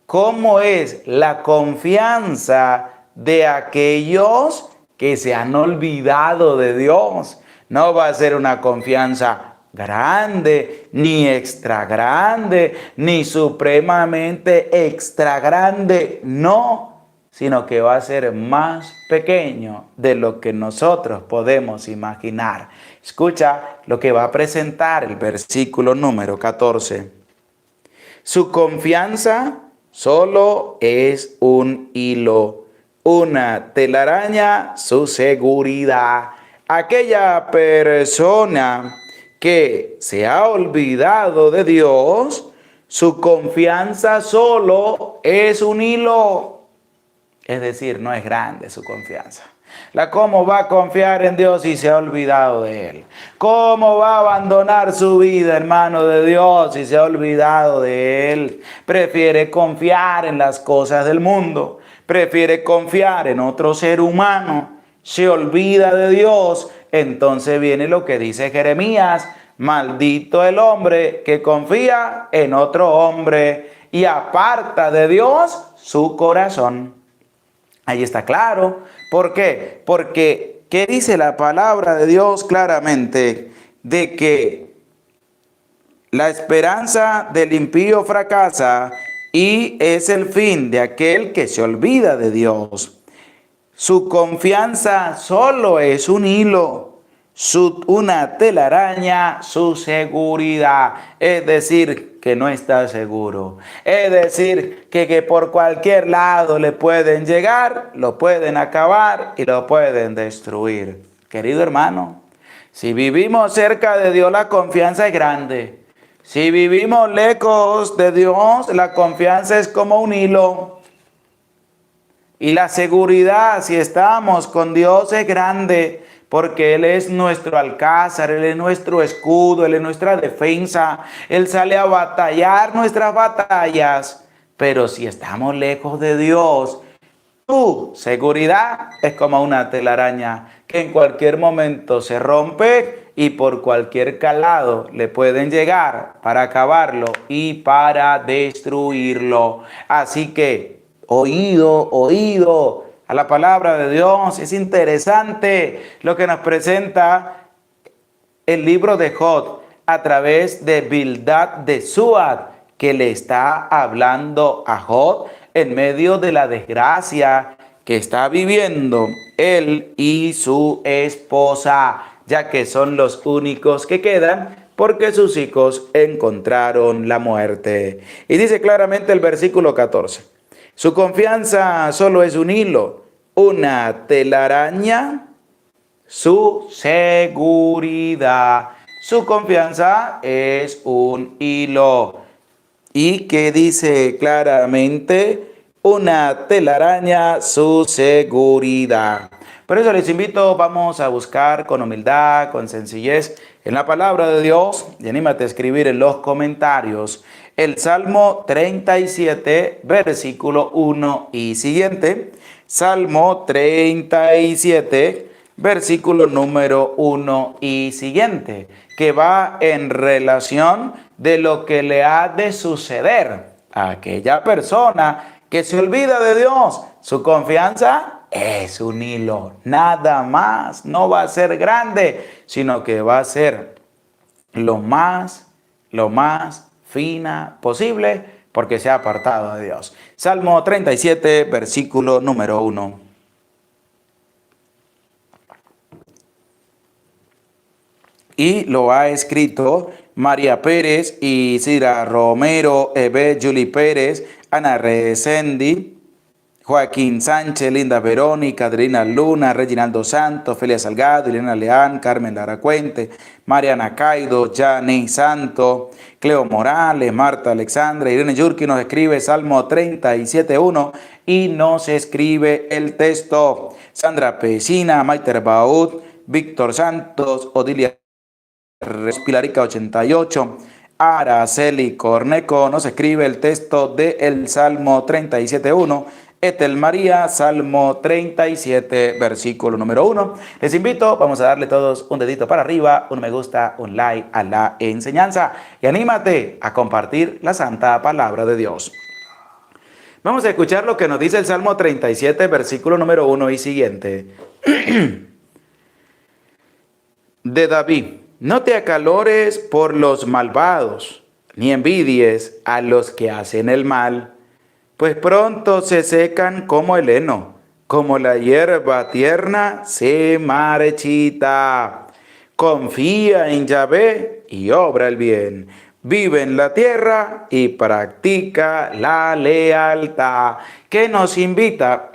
cómo es la confianza de aquellos que se han olvidado de Dios. No va a ser una confianza grande, ni extra grande, ni supremamente extra grande, no, sino que va a ser más pequeño de lo que nosotros podemos imaginar. Escucha lo que va a presentar el versículo número 14. Su confianza solo es un hilo, una telaraña, su seguridad. Aquella persona que se ha olvidado de Dios, su confianza solo es un hilo. Es decir, no es grande su confianza. ¿Cómo va a confiar en Dios si se ha olvidado de Él? ¿Cómo va a abandonar su vida, hermano de Dios, si se ha olvidado de Él? Prefiere confiar en las cosas del mundo. Prefiere confiar en otro ser humano. Se olvida de Dios. Entonces viene lo que dice Jeremías: maldito el hombre que confía en otro hombre y aparta de Dios su corazón. Ahí está claro. ¿Por qué? Porque, ¿qué dice la palabra de Dios claramente? De que la esperanza del impío fracasa y es el fin de aquel que se olvida de Dios. Su confianza solo es un hilo, una telaraña, su seguridad. Es decir, que no está seguro. Es decir, que por cualquier lado le pueden llegar, lo pueden acabar y lo pueden destruir. Querido hermano, si vivimos cerca de Dios, la confianza es grande. Si vivimos lejos de Dios, la confianza es como un hilo. Y la seguridad, si estamos con Dios, es grande, porque Él es nuestro alcázar, Él es nuestro escudo, Él es nuestra defensa. Él sale a batallar nuestras batallas. Pero si estamos lejos de Dios, tu seguridad es como una telaraña que en cualquier momento se rompe y por cualquier calado le pueden llegar para acabarlo y para destruirlo. Así que oído a la palabra de Dios. Es interesante lo que nos presenta el libro de Job a través de Bildad de Suad, que le está hablando a Job en medio de la desgracia que está viviendo él y su esposa, ya que son los únicos que quedan porque sus hijos encontraron la muerte. Y dice claramente el versículo 14. Su confianza solo es un hilo, una telaraña, su seguridad. Su confianza es un hilo. Y que dice claramente, una telaraña, su seguridad. Por eso les invito, vamos a buscar con humildad, con sencillez en la palabra de Dios, y anímate a escribir en los comentarios el Salmo 37, versículo 1 y siguiente. Salmo 37, versículo número 1 y siguiente, que va en relación de lo que le ha de suceder a aquella persona que se olvida de Dios. Su confianza es un hilo, nada más. No va a ser grande, sino que va a ser lo más fina posible, porque se ha apartado de Dios. Salmo 37, versículo número 1. Y lo ha escrito María Pérez, Isidra Romero, Ebe Julie Pérez, Ana Resendi, Joaquín Sánchez, Linda Verónica, Adelina Luna, Reginaldo Santos, Felia Salgado, Elena Leán, Carmen Lara Cuente, Mariana Caido, Jani Santo, Cleo Morales, Marta Alexandra, Irene Yurki nos escribe Salmo 37.1 y nos escribe el texto. Sandra Pesina, Maiter Baud, Víctor Santos, Odilia Pilarica 88, Araceli Corneco nos escribe el texto del Salmo 37.1 Etel María, Salmo 37, versículo número 1. Les invito, vamos a darle todos un dedito para arriba, un me gusta, un like a la enseñanza y anímate a compartir la santa palabra de Dios. Vamos a escuchar lo que nos dice el Salmo 37, versículo número 1 y siguiente. De David: no te acalores por los malvados, ni envidies a los que hacen el mal, pues pronto se secan como el heno, como la hierba tierna se marchita. Confía en Yahvé y obra el bien. Vive en la tierra y practica la lealtad. Que nos invita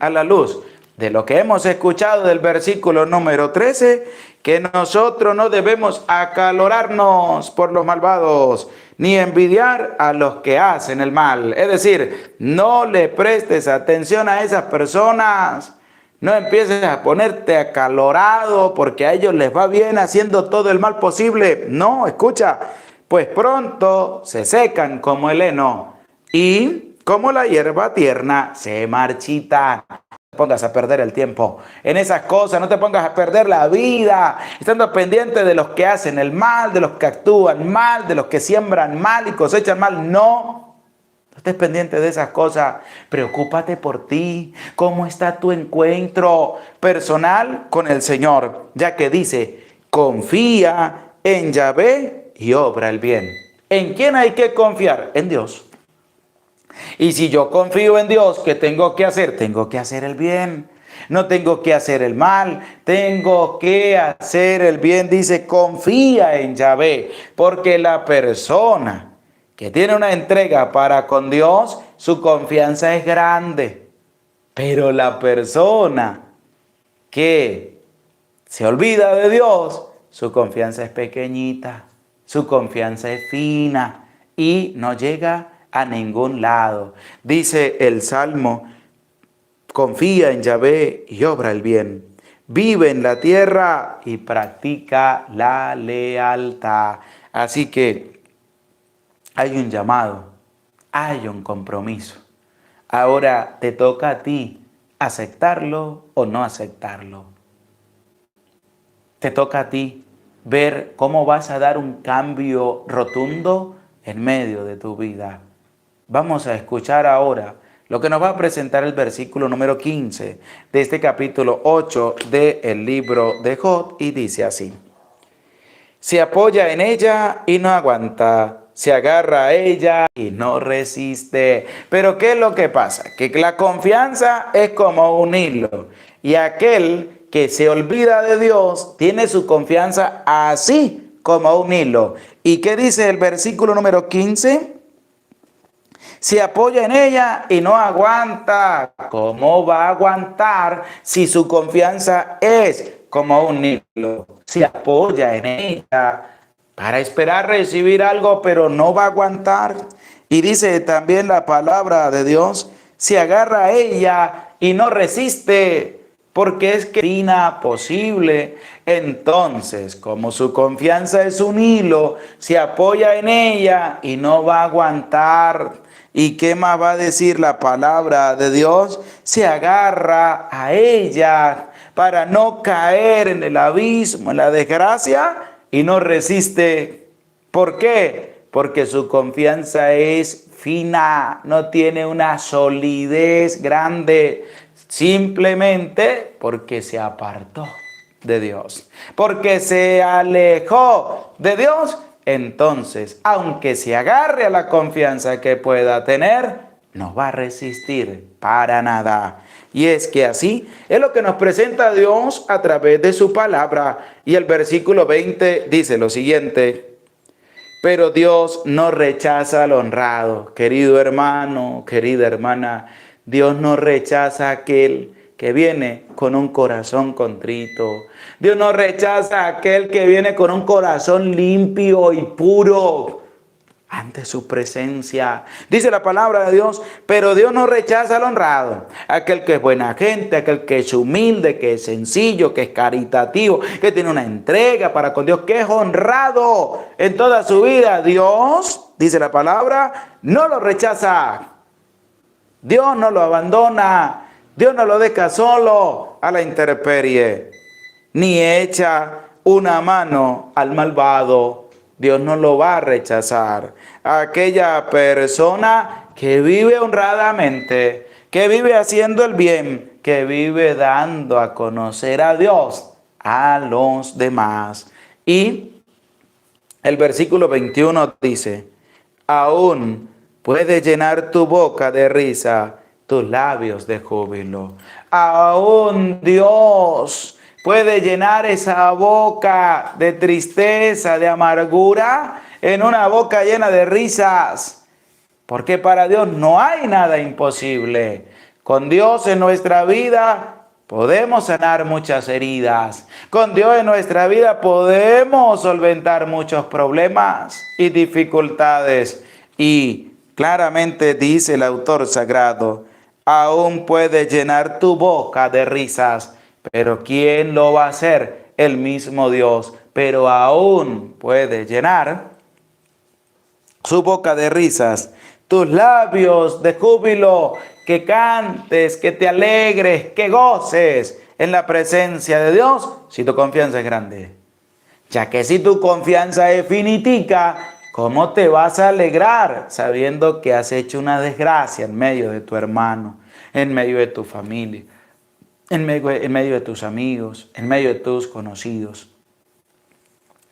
a la luz de lo que hemos escuchado del versículo número 13, que nosotros no debemos acalorarnos por los malvados, ni envidiar a los que hacen el mal. Es decir, no le prestes atención a esas personas. No empieces a ponerte acalorado porque a ellos les va bien haciendo todo el mal posible. No, escucha, pues pronto se secan como el heno y como la hierba tierna se marchita. No te pongas a perder el tiempo en esas cosas, no te pongas a perder la vida estando pendiente de los que hacen el mal, de los que actúan mal, de los que siembran mal y cosechan mal. No estés pendiente de esas cosas. Preocúpate por ti. ¿Cómo está tu encuentro personal con el Señor? Ya que dice, confía en Yahvé y obra el bien. ¿En quién hay que confiar? En Dios. Y si yo confío en Dios, ¿qué tengo que hacer? Tengo que hacer el bien. No tengo que hacer el mal, tengo que hacer el bien. Dice, confía en Yahvé, porque la persona que tiene una entrega para con Dios, su confianza es grande. Pero la persona que se olvida de Dios, su confianza es pequeñita, su confianza es fina y no llega a ningún lado. Dice el Salmo, confía en Yahvé y obra el bien. Vive en la tierra y practica la lealtad. Así que hay un llamado, hay un compromiso. Ahora te toca a ti aceptarlo o no aceptarlo. Te toca a ti ver cómo vas a dar un cambio rotundo en medio de tu vida. Vamos a escuchar ahora lo que nos va a presentar el versículo número 15 de este capítulo 8 del libro de Job, y dice así: se apoya en ella y no aguanta, se agarra a ella y no resiste. Pero ¿qué es lo que pasa? Que la confianza es como un hilo, y aquel que se olvida de Dios tiene su confianza así como un hilo. ¿Y qué dice el versículo número 15? Se apoya en ella y no aguanta. ¿Cómo va a aguantar si su confianza es como un hilo? Se apoya en ella para esperar recibir algo, pero no va a aguantar. Y dice también la palabra de Dios, se agarra a ella y no resiste, porque es que es posible. Entonces, como su confianza es un hilo, se apoya en ella y no va a aguantar. ¿Y qué más va a decir la palabra de Dios? Se agarra a ella para no caer en el abismo, en la desgracia, y no resiste. ¿Por qué? Porque su confianza es fina, no tiene una solidez grande, simplemente porque se apartó de Dios, porque se alejó de Dios. Entonces, aunque se agarre a la confianza que pueda tener, no va a resistir para nada. Y es que así es lo que nos presenta Dios a través de su palabra. Y el versículo 20 dice lo siguiente: pero Dios no rechaza al honrado. Querido hermano, querida hermana, Dios no rechaza a aquel que viene con un corazón contrito. Dios no rechaza a aquel que viene con un corazón limpio y puro ante su presencia. Dice la palabra de Dios, pero Dios no rechaza al honrado. Aquel que es buena gente, aquel que es humilde, que es sencillo, que es caritativo, que tiene una entrega para con Dios, que es honrado en toda su vida. Dios, dice la palabra, no lo rechaza. Dios no lo abandona, Dios no lo deja solo a la intemperie, ni echa una mano al malvado. Dios no lo va a rechazar. Aquella persona que vive honradamente, que vive haciendo el bien, que vive dando a conocer a Dios a los demás. Y el versículo 21 dice, aún puedes llenar tu boca de risa, tus labios de júbilo. Aún Dios puede llenar esa boca de tristeza, de amargura, en una boca llena de risas. Porque para Dios no hay nada imposible. Con Dios en nuestra vida podemos sanar muchas heridas. Con Dios en nuestra vida podemos solventar muchos problemas y dificultades. Y claramente dice el autor sagrado, aún puedes llenar tu boca de risas, pero ¿quién lo va a hacer? El mismo Dios. Pero aún puede llenar su boca de risas, tus labios de júbilo, que cantes, que te alegres, que goces en la presencia de Dios, si tu confianza es grande. Ya que si tu confianza es finitica, ¿cómo te vas a alegrar sabiendo que has hecho una desgracia en medio de tu hermano, en medio de tu familia, en medio de tus amigos, en medio de tus conocidos?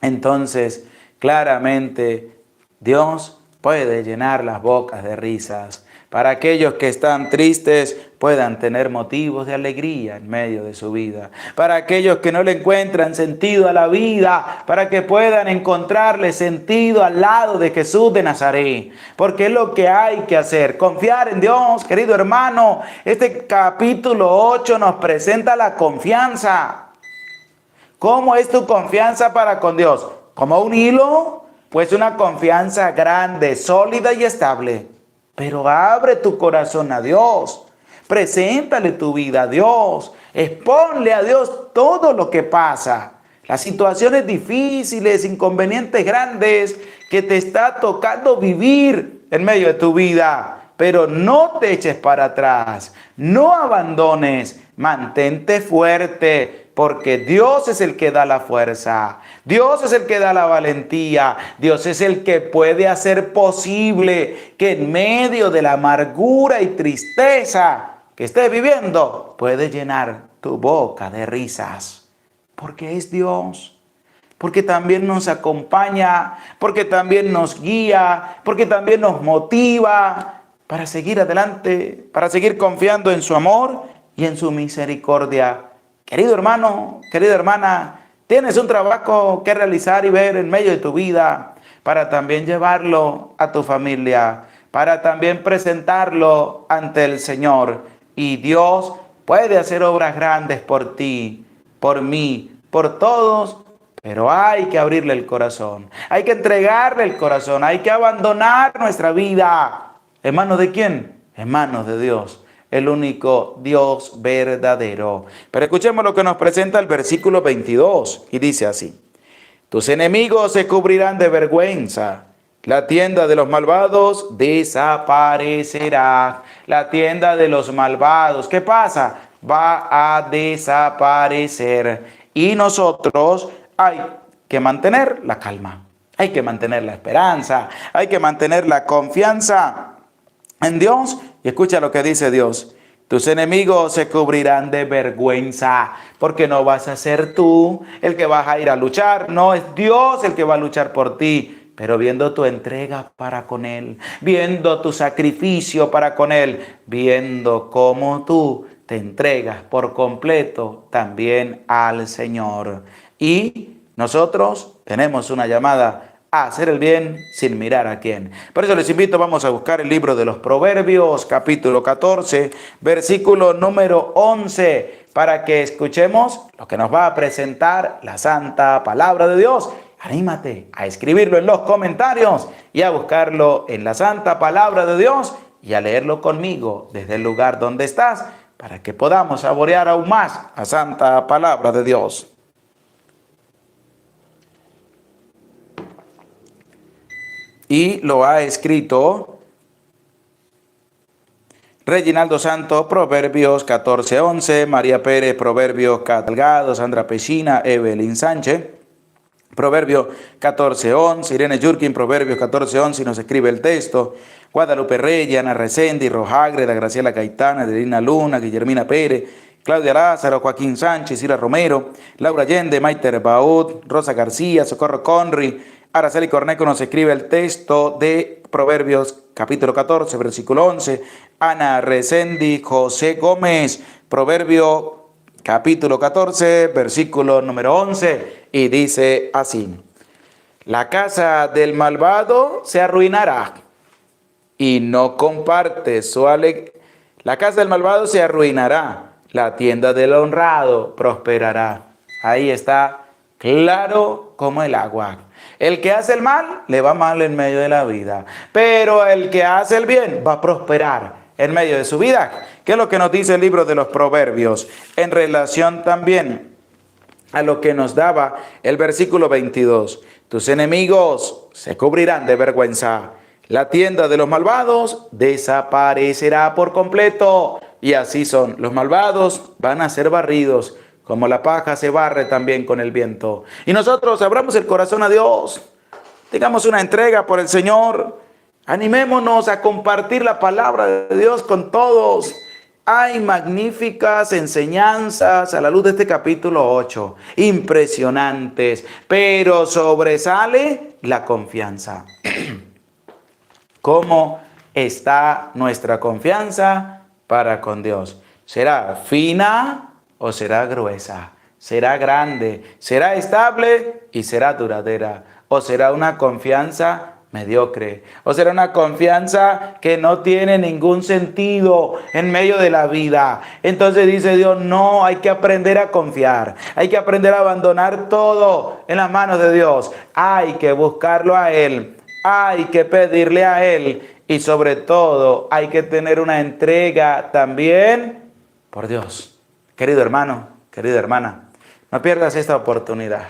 Entonces, claramente, Dios puede llenar las bocas de risas. Para aquellos que están tristes puedan tener motivos de alegría en medio de su vida. Para aquellos que no le encuentran sentido a la vida, para que puedan encontrarle sentido al lado de Jesús de Nazaret. Porque es lo que hay que hacer, confiar en Dios, querido hermano. Este capítulo 8 nos presenta la confianza. ¿Cómo es tu confianza para con Dios? ¿Como un hilo? Pues una confianza grande, sólida y estable. Pero abre tu corazón a Dios. Preséntale tu vida a Dios. Exponle a Dios todo lo que pasa. Las situaciones difíciles, inconvenientes grandes que te está tocando vivir en medio de tu vida. Pero no te eches para atrás. No abandones. Mantente fuerte. Porque Dios es el que da la fuerza, Dios es el que da la valentía, Dios es el que puede hacer posible que en medio de la amargura y tristeza que estés viviendo, puede llenar tu boca de risas. Porque es Dios, porque también nos acompaña, porque también nos guía, porque también nos motiva para seguir adelante, para seguir confiando en su amor y en su misericordia. Querido hermano, querida hermana, tienes un trabajo que realizar y ver en medio de tu vida para también llevarlo a tu familia, para también presentarlo ante el Señor. Y Dios puede hacer obras grandes por ti, por mí, por todos, pero hay que abrirle el corazón, hay que entregarle el corazón, hay que abandonar nuestra vida. ¿En manos de quién? En manos de Dios, el único Dios verdadero. Pero escuchemos lo que nos presenta el versículo 22 y dice así: tus enemigos se cubrirán de vergüenza, la tienda de los malvados desaparecerá. La tienda de los malvados, ¿qué pasa? Va a desaparecer. Y nosotros hay que mantener la calma, hay que mantener la esperanza, hay que mantener la confianza en Dios. Y escucha lo que dice Dios: tus enemigos se cubrirán de vergüenza, porque no vas a ser tú el que vas a ir a luchar, no, es Dios el que va a luchar por ti. Pero viendo tu entrega para con Él, viendo tu sacrificio para con Él, viendo cómo tú te entregas por completo también al Señor. Y nosotros tenemos una llamada a hacer el bien sin mirar a quién. Por eso les invito, vamos a buscar el libro de los Proverbios, capítulo 14, versículo número 11, para que escuchemos lo que nos va a presentar la santa palabra de Dios. Anímate a escribirlo en los comentarios y a buscarlo en la santa palabra de Dios y a leerlo conmigo desde el lugar donde estás, para que podamos saborear aún más la santa palabra de Dios. Y lo ha escrito Reginaldo Santos, Proverbios 14:11. María Pérez, Proverbios 14. Sandra Pechina, Evelyn Sánchez, Proverbios 14:11. Irene Jurkin, Proverbios 14:11, y nos escribe el texto. Guadalupe Reyes, Ana Resendi, Rojágreda, Graciela Caitana, Adelina Luna, Guillermina Pérez, Claudia Lázaro, Joaquín Sánchez, Ira Romero, Laura Allende, Maite Baud, Rosa García, Socorro Conry, Araceli Corneco nos escribe el texto de Proverbios capítulo 14, versículo 11. Ana Resendi, José Gómez, Proverbio capítulo 14, versículo número 11, y dice así: la casa del malvado se arruinará y no comparte su alegría. La casa del malvado se arruinará, la tienda del honrado prosperará. Ahí está, claro como el agua. El que hace el mal, le va mal en medio de la vida. Pero el que hace el bien, va a prosperar en medio de su vida. ¿Qué es lo que nos dice el libro de los Proverbios? En relación también a lo que nos daba el versículo 22. Tus enemigos se cubrirán de vergüenza. La tienda de los malvados desaparecerá por completo. Y así son. Los malvados van a ser barridos, como la paja se barre también con el viento. Y nosotros abramos el corazón a Dios. Tengamos una entrega por el Señor. Animémonos a compartir la palabra de Dios con todos. Hay magníficas enseñanzas a la luz de este capítulo 8. Impresionantes. Pero sobresale la confianza. ¿Cómo está nuestra confianza para con Dios? ¿Será fina o será gruesa? ¿Será grande? ¿Será estable y será duradera? ¿O será una confianza mediocre? ¿O será una confianza que no tiene ningún sentido en medio de la vida? Entonces dice Dios, no, hay que aprender a confiar. Hay que aprender a abandonar todo en las manos de Dios. Hay que buscarlo a Él. Hay que pedirle a Él. Y sobre todo, hay que tener una entrega también por Dios. Querido hermano, querida hermana, no pierdas esta oportunidad.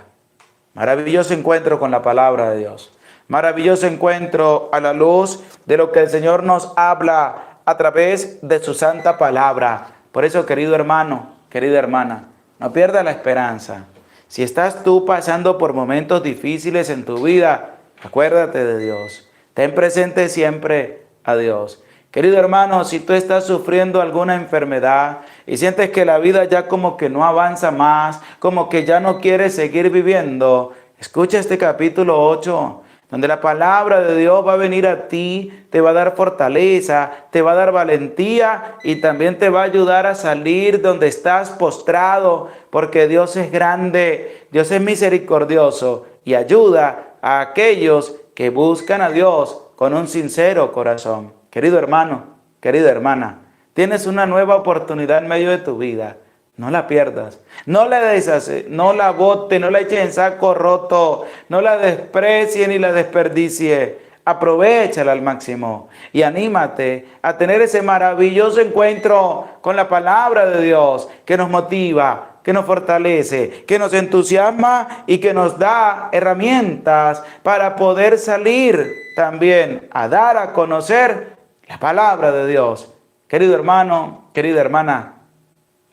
Maravilloso encuentro con la palabra de Dios. Maravilloso encuentro a la luz de lo que el Señor nos habla a través de su santa palabra. Por eso, querido hermano, querida hermana, no pierdas la esperanza. Si estás tú pasando por momentos difíciles en tu vida, acuérdate de Dios. Ten presente siempre a Dios. Querido hermano, si tú estás sufriendo alguna enfermedad y sientes que la vida ya como que no avanza más, como que ya no quieres seguir viviendo, escucha este capítulo 8, donde la palabra de Dios va a venir a ti, te va a dar fortaleza, te va a dar valentía y también te va a ayudar a salir donde estás postrado, porque Dios es grande, Dios es misericordioso y ayuda a aquellos que buscan a Dios con un sincero corazón. Querido hermano, querida hermana, tienes una nueva oportunidad en medio de tu vida. No la pierdas, no la deshaces, no la bote, no la eches en saco roto, no la desprecie ni la desperdicie. Aprovéchala al máximo y anímate a tener ese maravilloso encuentro con la palabra de Dios que nos motiva, que nos fortalece, que nos entusiasma y que nos da herramientas para poder salir también a dar a conocer la palabra de Dios. Querido hermano, querida hermana,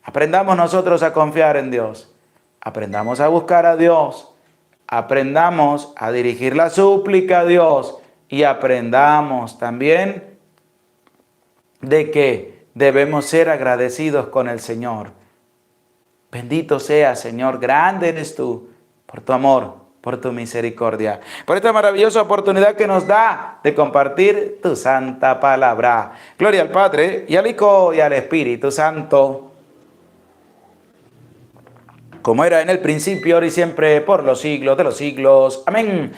aprendamos nosotros a confiar en Dios. Aprendamos a buscar a Dios. Aprendamos a dirigir la súplica a Dios. Y aprendamos también de que debemos ser agradecidos con el Señor. Bendito sea, Señor, grande eres tú por tu amor, por tu misericordia, por esta maravillosa oportunidad que nos da de compartir tu santa palabra. Gloria al Padre, y al Hijo, y al Espíritu Santo, como era en el principio, ahora y siempre, por los siglos de los siglos. Amén.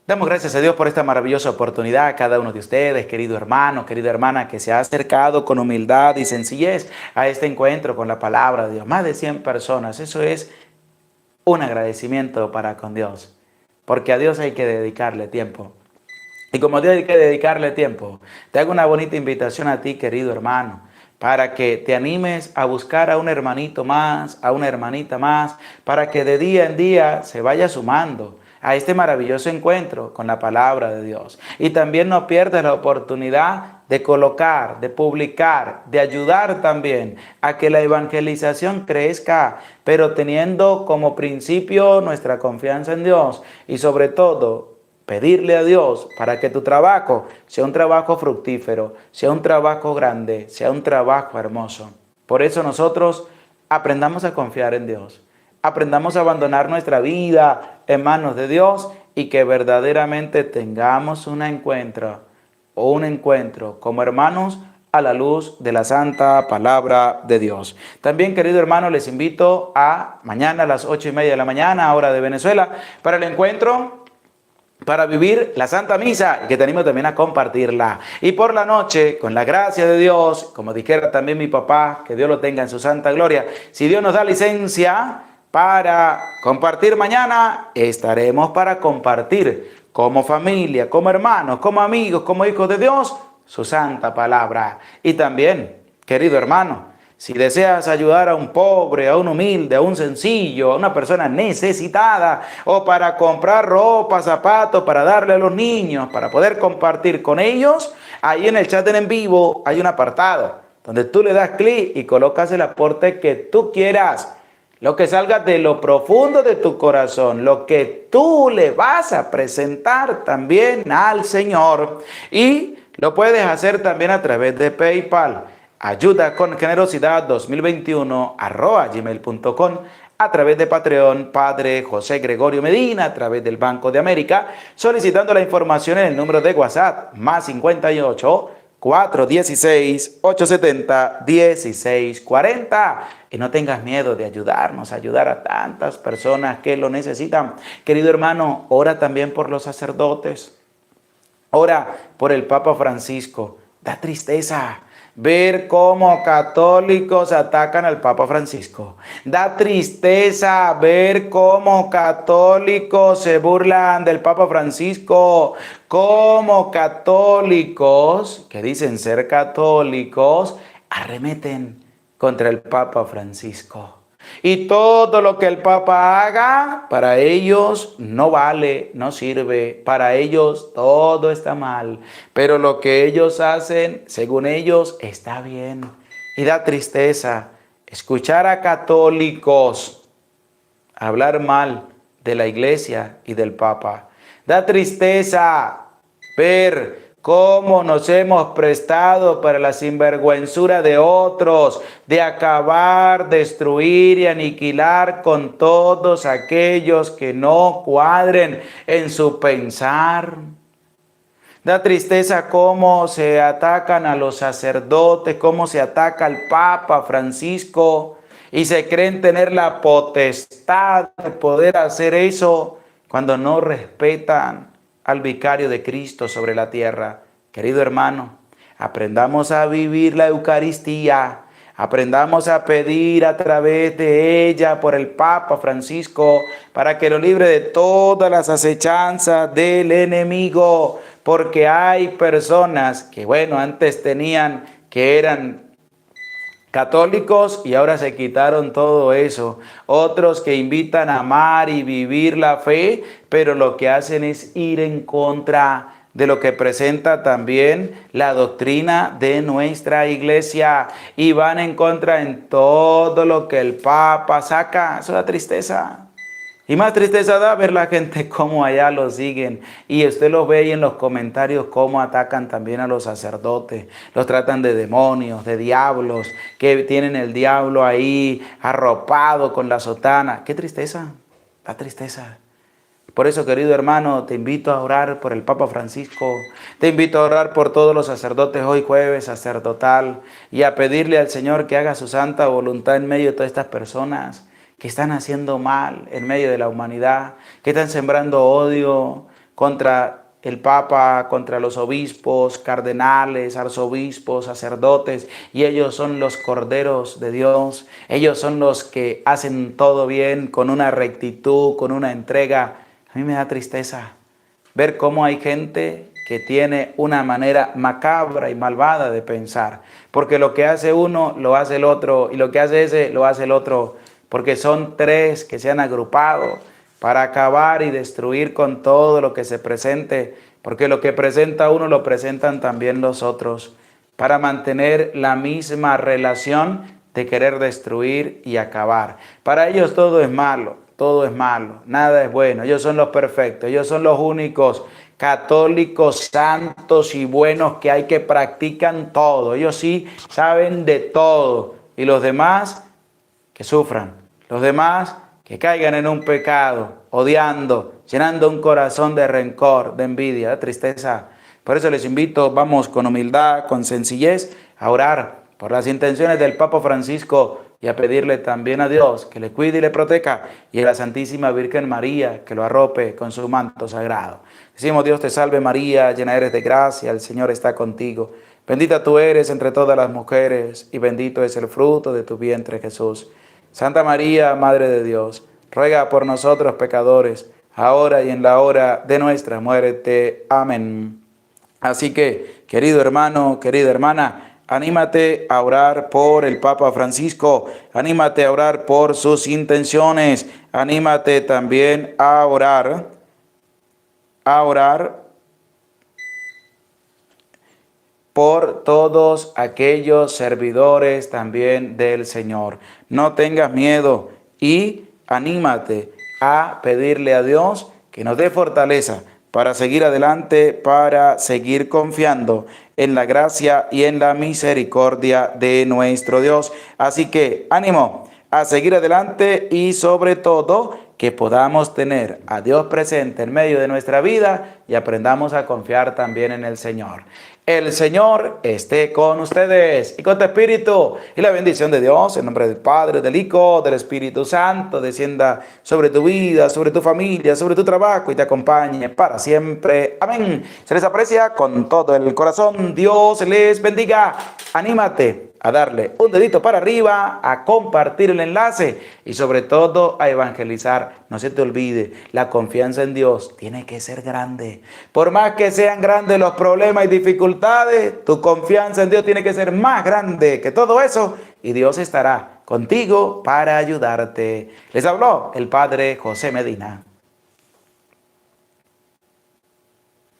Damos gracias a Dios por esta maravillosa oportunidad a cada uno de ustedes, querido hermano, querida hermana, que se ha acercado con humildad y sencillez a este encuentro con la palabra de Dios. Más de 100 personas, eso es un agradecimiento para con Dios, porque a Dios hay que dedicarle tiempo. Y como a Dios hay que dedicarle tiempo, te hago una bonita invitación a ti, querido hermano, para que te animes a buscar a un hermanito más, a una hermanita más, para que de día en día se vaya sumando a este maravilloso encuentro con la palabra de Dios. Y también no pierdas la oportunidad de colocar, de publicar, de ayudar también a que la evangelización crezca, pero teniendo como principio nuestra confianza en Dios y sobre todo pedirle a Dios para que tu trabajo sea un trabajo fructífero, sea un trabajo grande, sea un trabajo hermoso. Por eso nosotros aprendamos a confiar en Dios, aprendamos a abandonar nuestra vida en manos de Dios y que verdaderamente tengamos un encuentro como hermanos a la luz de la santa palabra de Dios. También, querido hermano, les invito a mañana a las 8:30 de la mañana, hora de Venezuela, para el encuentro para vivir la Santa Misa, y que te animo también a compartirla. Y por la noche, con la gracia de Dios, como dijera también mi papá, que Dios lo tenga en su santa gloria, si Dios nos da licencia para compartir mañana, estaremos para compartir como familia, como hermanos, como amigos, como hijos de Dios, su santa palabra. Y también, querido hermano, si deseas ayudar a un pobre, a un humilde, a un sencillo, a una persona necesitada, o para comprar ropa, zapatos, para darle a los niños, para poder compartir con ellos, ahí en el chat en vivo hay un apartado donde tú le das clic y colocas el aporte que tú quieras. Lo que salga de lo profundo de tu corazón, lo que tú le vas a presentar también al Señor. Y lo puedes hacer también a través de PayPal. ayudacongenerosidad2021@gmail.com, a través de Patreon, Padre José Gregorio Medina, a través del Banco de América, solicitando la información en el número de WhatsApp, más 58 416 870 1640. Y no tengas miedo de ayudarnos, ayudar a tantas personas que lo necesitan. Querido hermano, ora también por los sacerdotes. Ora por el Papa Francisco. Da tristeza ver cómo católicos atacan al Papa Francisco. Da tristeza ver cómo católicos se burlan del Papa Francisco. Cómo católicos, que dicen ser católicos, arremeten contra el Papa Francisco. Y todo lo que el Papa haga, para ellos no vale, no sirve. Para ellos todo está mal. Pero lo que ellos hacen, según ellos, está bien. Y da tristeza escuchar a católicos hablar mal de la Iglesia y del Papa. Da tristeza ver cómo nos hemos prestado para la sinvergüenzura de otros, de acabar, destruir y aniquilar con todos aquellos que no cuadren en su pensar. Da tristeza cómo se atacan a los sacerdotes, cómo se ataca al Papa Francisco y se creen tener la potestad de poder hacer eso cuando no respetan al vicario de Cristo sobre la tierra. Querido hermano, aprendamos a vivir la Eucaristía, aprendamos a pedir a través de ella por el Papa Francisco para que lo libre de todas las acechanzas del enemigo, porque hay personas que, antes tenían que eran católicos y ahora se quitaron todo eso. Otros que invitan a amar y vivir la fe, pero lo que hacen es ir en contra de lo que presenta también la doctrina de nuestra iglesia y van en contra en todo lo que el Papa saca. Eso da tristeza. Y más tristeza da ver la gente cómo allá lo siguen. Y usted lo ve ahí en los comentarios cómo atacan también a los sacerdotes. Los tratan de demonios, de diablos, que tienen el diablo ahí arropado con la sotana. ¡Qué tristeza! Da tristeza. Por eso, querido hermano, te invito a orar por el Papa Francisco. Te invito a orar por todos los sacerdotes hoy jueves sacerdotal. Y a pedirle al Señor que haga su santa voluntad en medio de todas estas personas que están haciendo mal en medio de la humanidad, que están sembrando odio contra el Papa, contra los obispos, cardenales, arzobispos, sacerdotes, y ellos son los corderos de Dios, ellos son los que hacen todo bien, con una rectitud, con una entrega. A mí me da tristeza ver cómo hay gente que tiene una manera macabra y malvada de pensar, porque lo que hace uno, lo hace el otro, y lo que hace ese, lo hace el otro, porque son tres que se han agrupado para acabar y destruir con todo lo que se presente, porque lo que presenta uno lo presentan también los otros. para mantener la misma relación de querer destruir y acabar. Para ellos todo es malo, nada es bueno. Ellos son los perfectos, ellos son los únicos católicos santos y buenos que hay, que practican todo. Ellos sí saben de todo. Y los demás que sufran, los demás que caigan en un pecado, odiando, llenando un corazón de rencor, de envidia, de tristeza. Por eso les invito, vamos con humildad, con sencillez, a orar por las intenciones del Papa Francisco y a pedirle también a Dios que le cuide y le proteja, y a la Santísima Virgen María que lo arrope con su manto sagrado. Decimos: Dios te salve María, llena eres de gracia, el Señor está contigo. Bendita tú eres entre todas las mujeres, y bendito es el fruto de tu vientre, Jesús. Santa María, Madre de Dios, ruega por nosotros pecadores, ahora y en la hora de nuestra muerte. Amén. Así que, querido hermano, querida hermana, anímate a orar por el Papa Francisco, anímate a orar por sus intenciones, anímate también a orar por todos aquellos servidores también del Señor. No tengas miedo y anímate a pedirle a Dios que nos dé fortaleza para seguir adelante, para seguir confiando en la gracia y en la misericordia de nuestro Dios. Así que ánimo a seguir adelante, y sobre todo que podamos tener a Dios presente en medio de nuestra vida y aprendamos a confiar también en el Señor. El Señor esté con ustedes y con tu espíritu, y la bendición de Dios, en nombre del Padre, del Hijo, del Espíritu Santo, descienda sobre tu vida, sobre tu familia, sobre tu trabajo, y te acompañe para siempre. Amén. Se les aprecia con todo el corazón. Dios les bendiga. Anímate a darle un dedito para arriba, a compartir el enlace y sobre todo a evangelizar. No se te olvide, la confianza en Dios tiene que ser grande. Por más que sean grandes los problemas y dificultades, tu confianza en Dios tiene que ser más grande que todo eso, y Dios estará contigo para ayudarte. Les habló el Padre José Medina.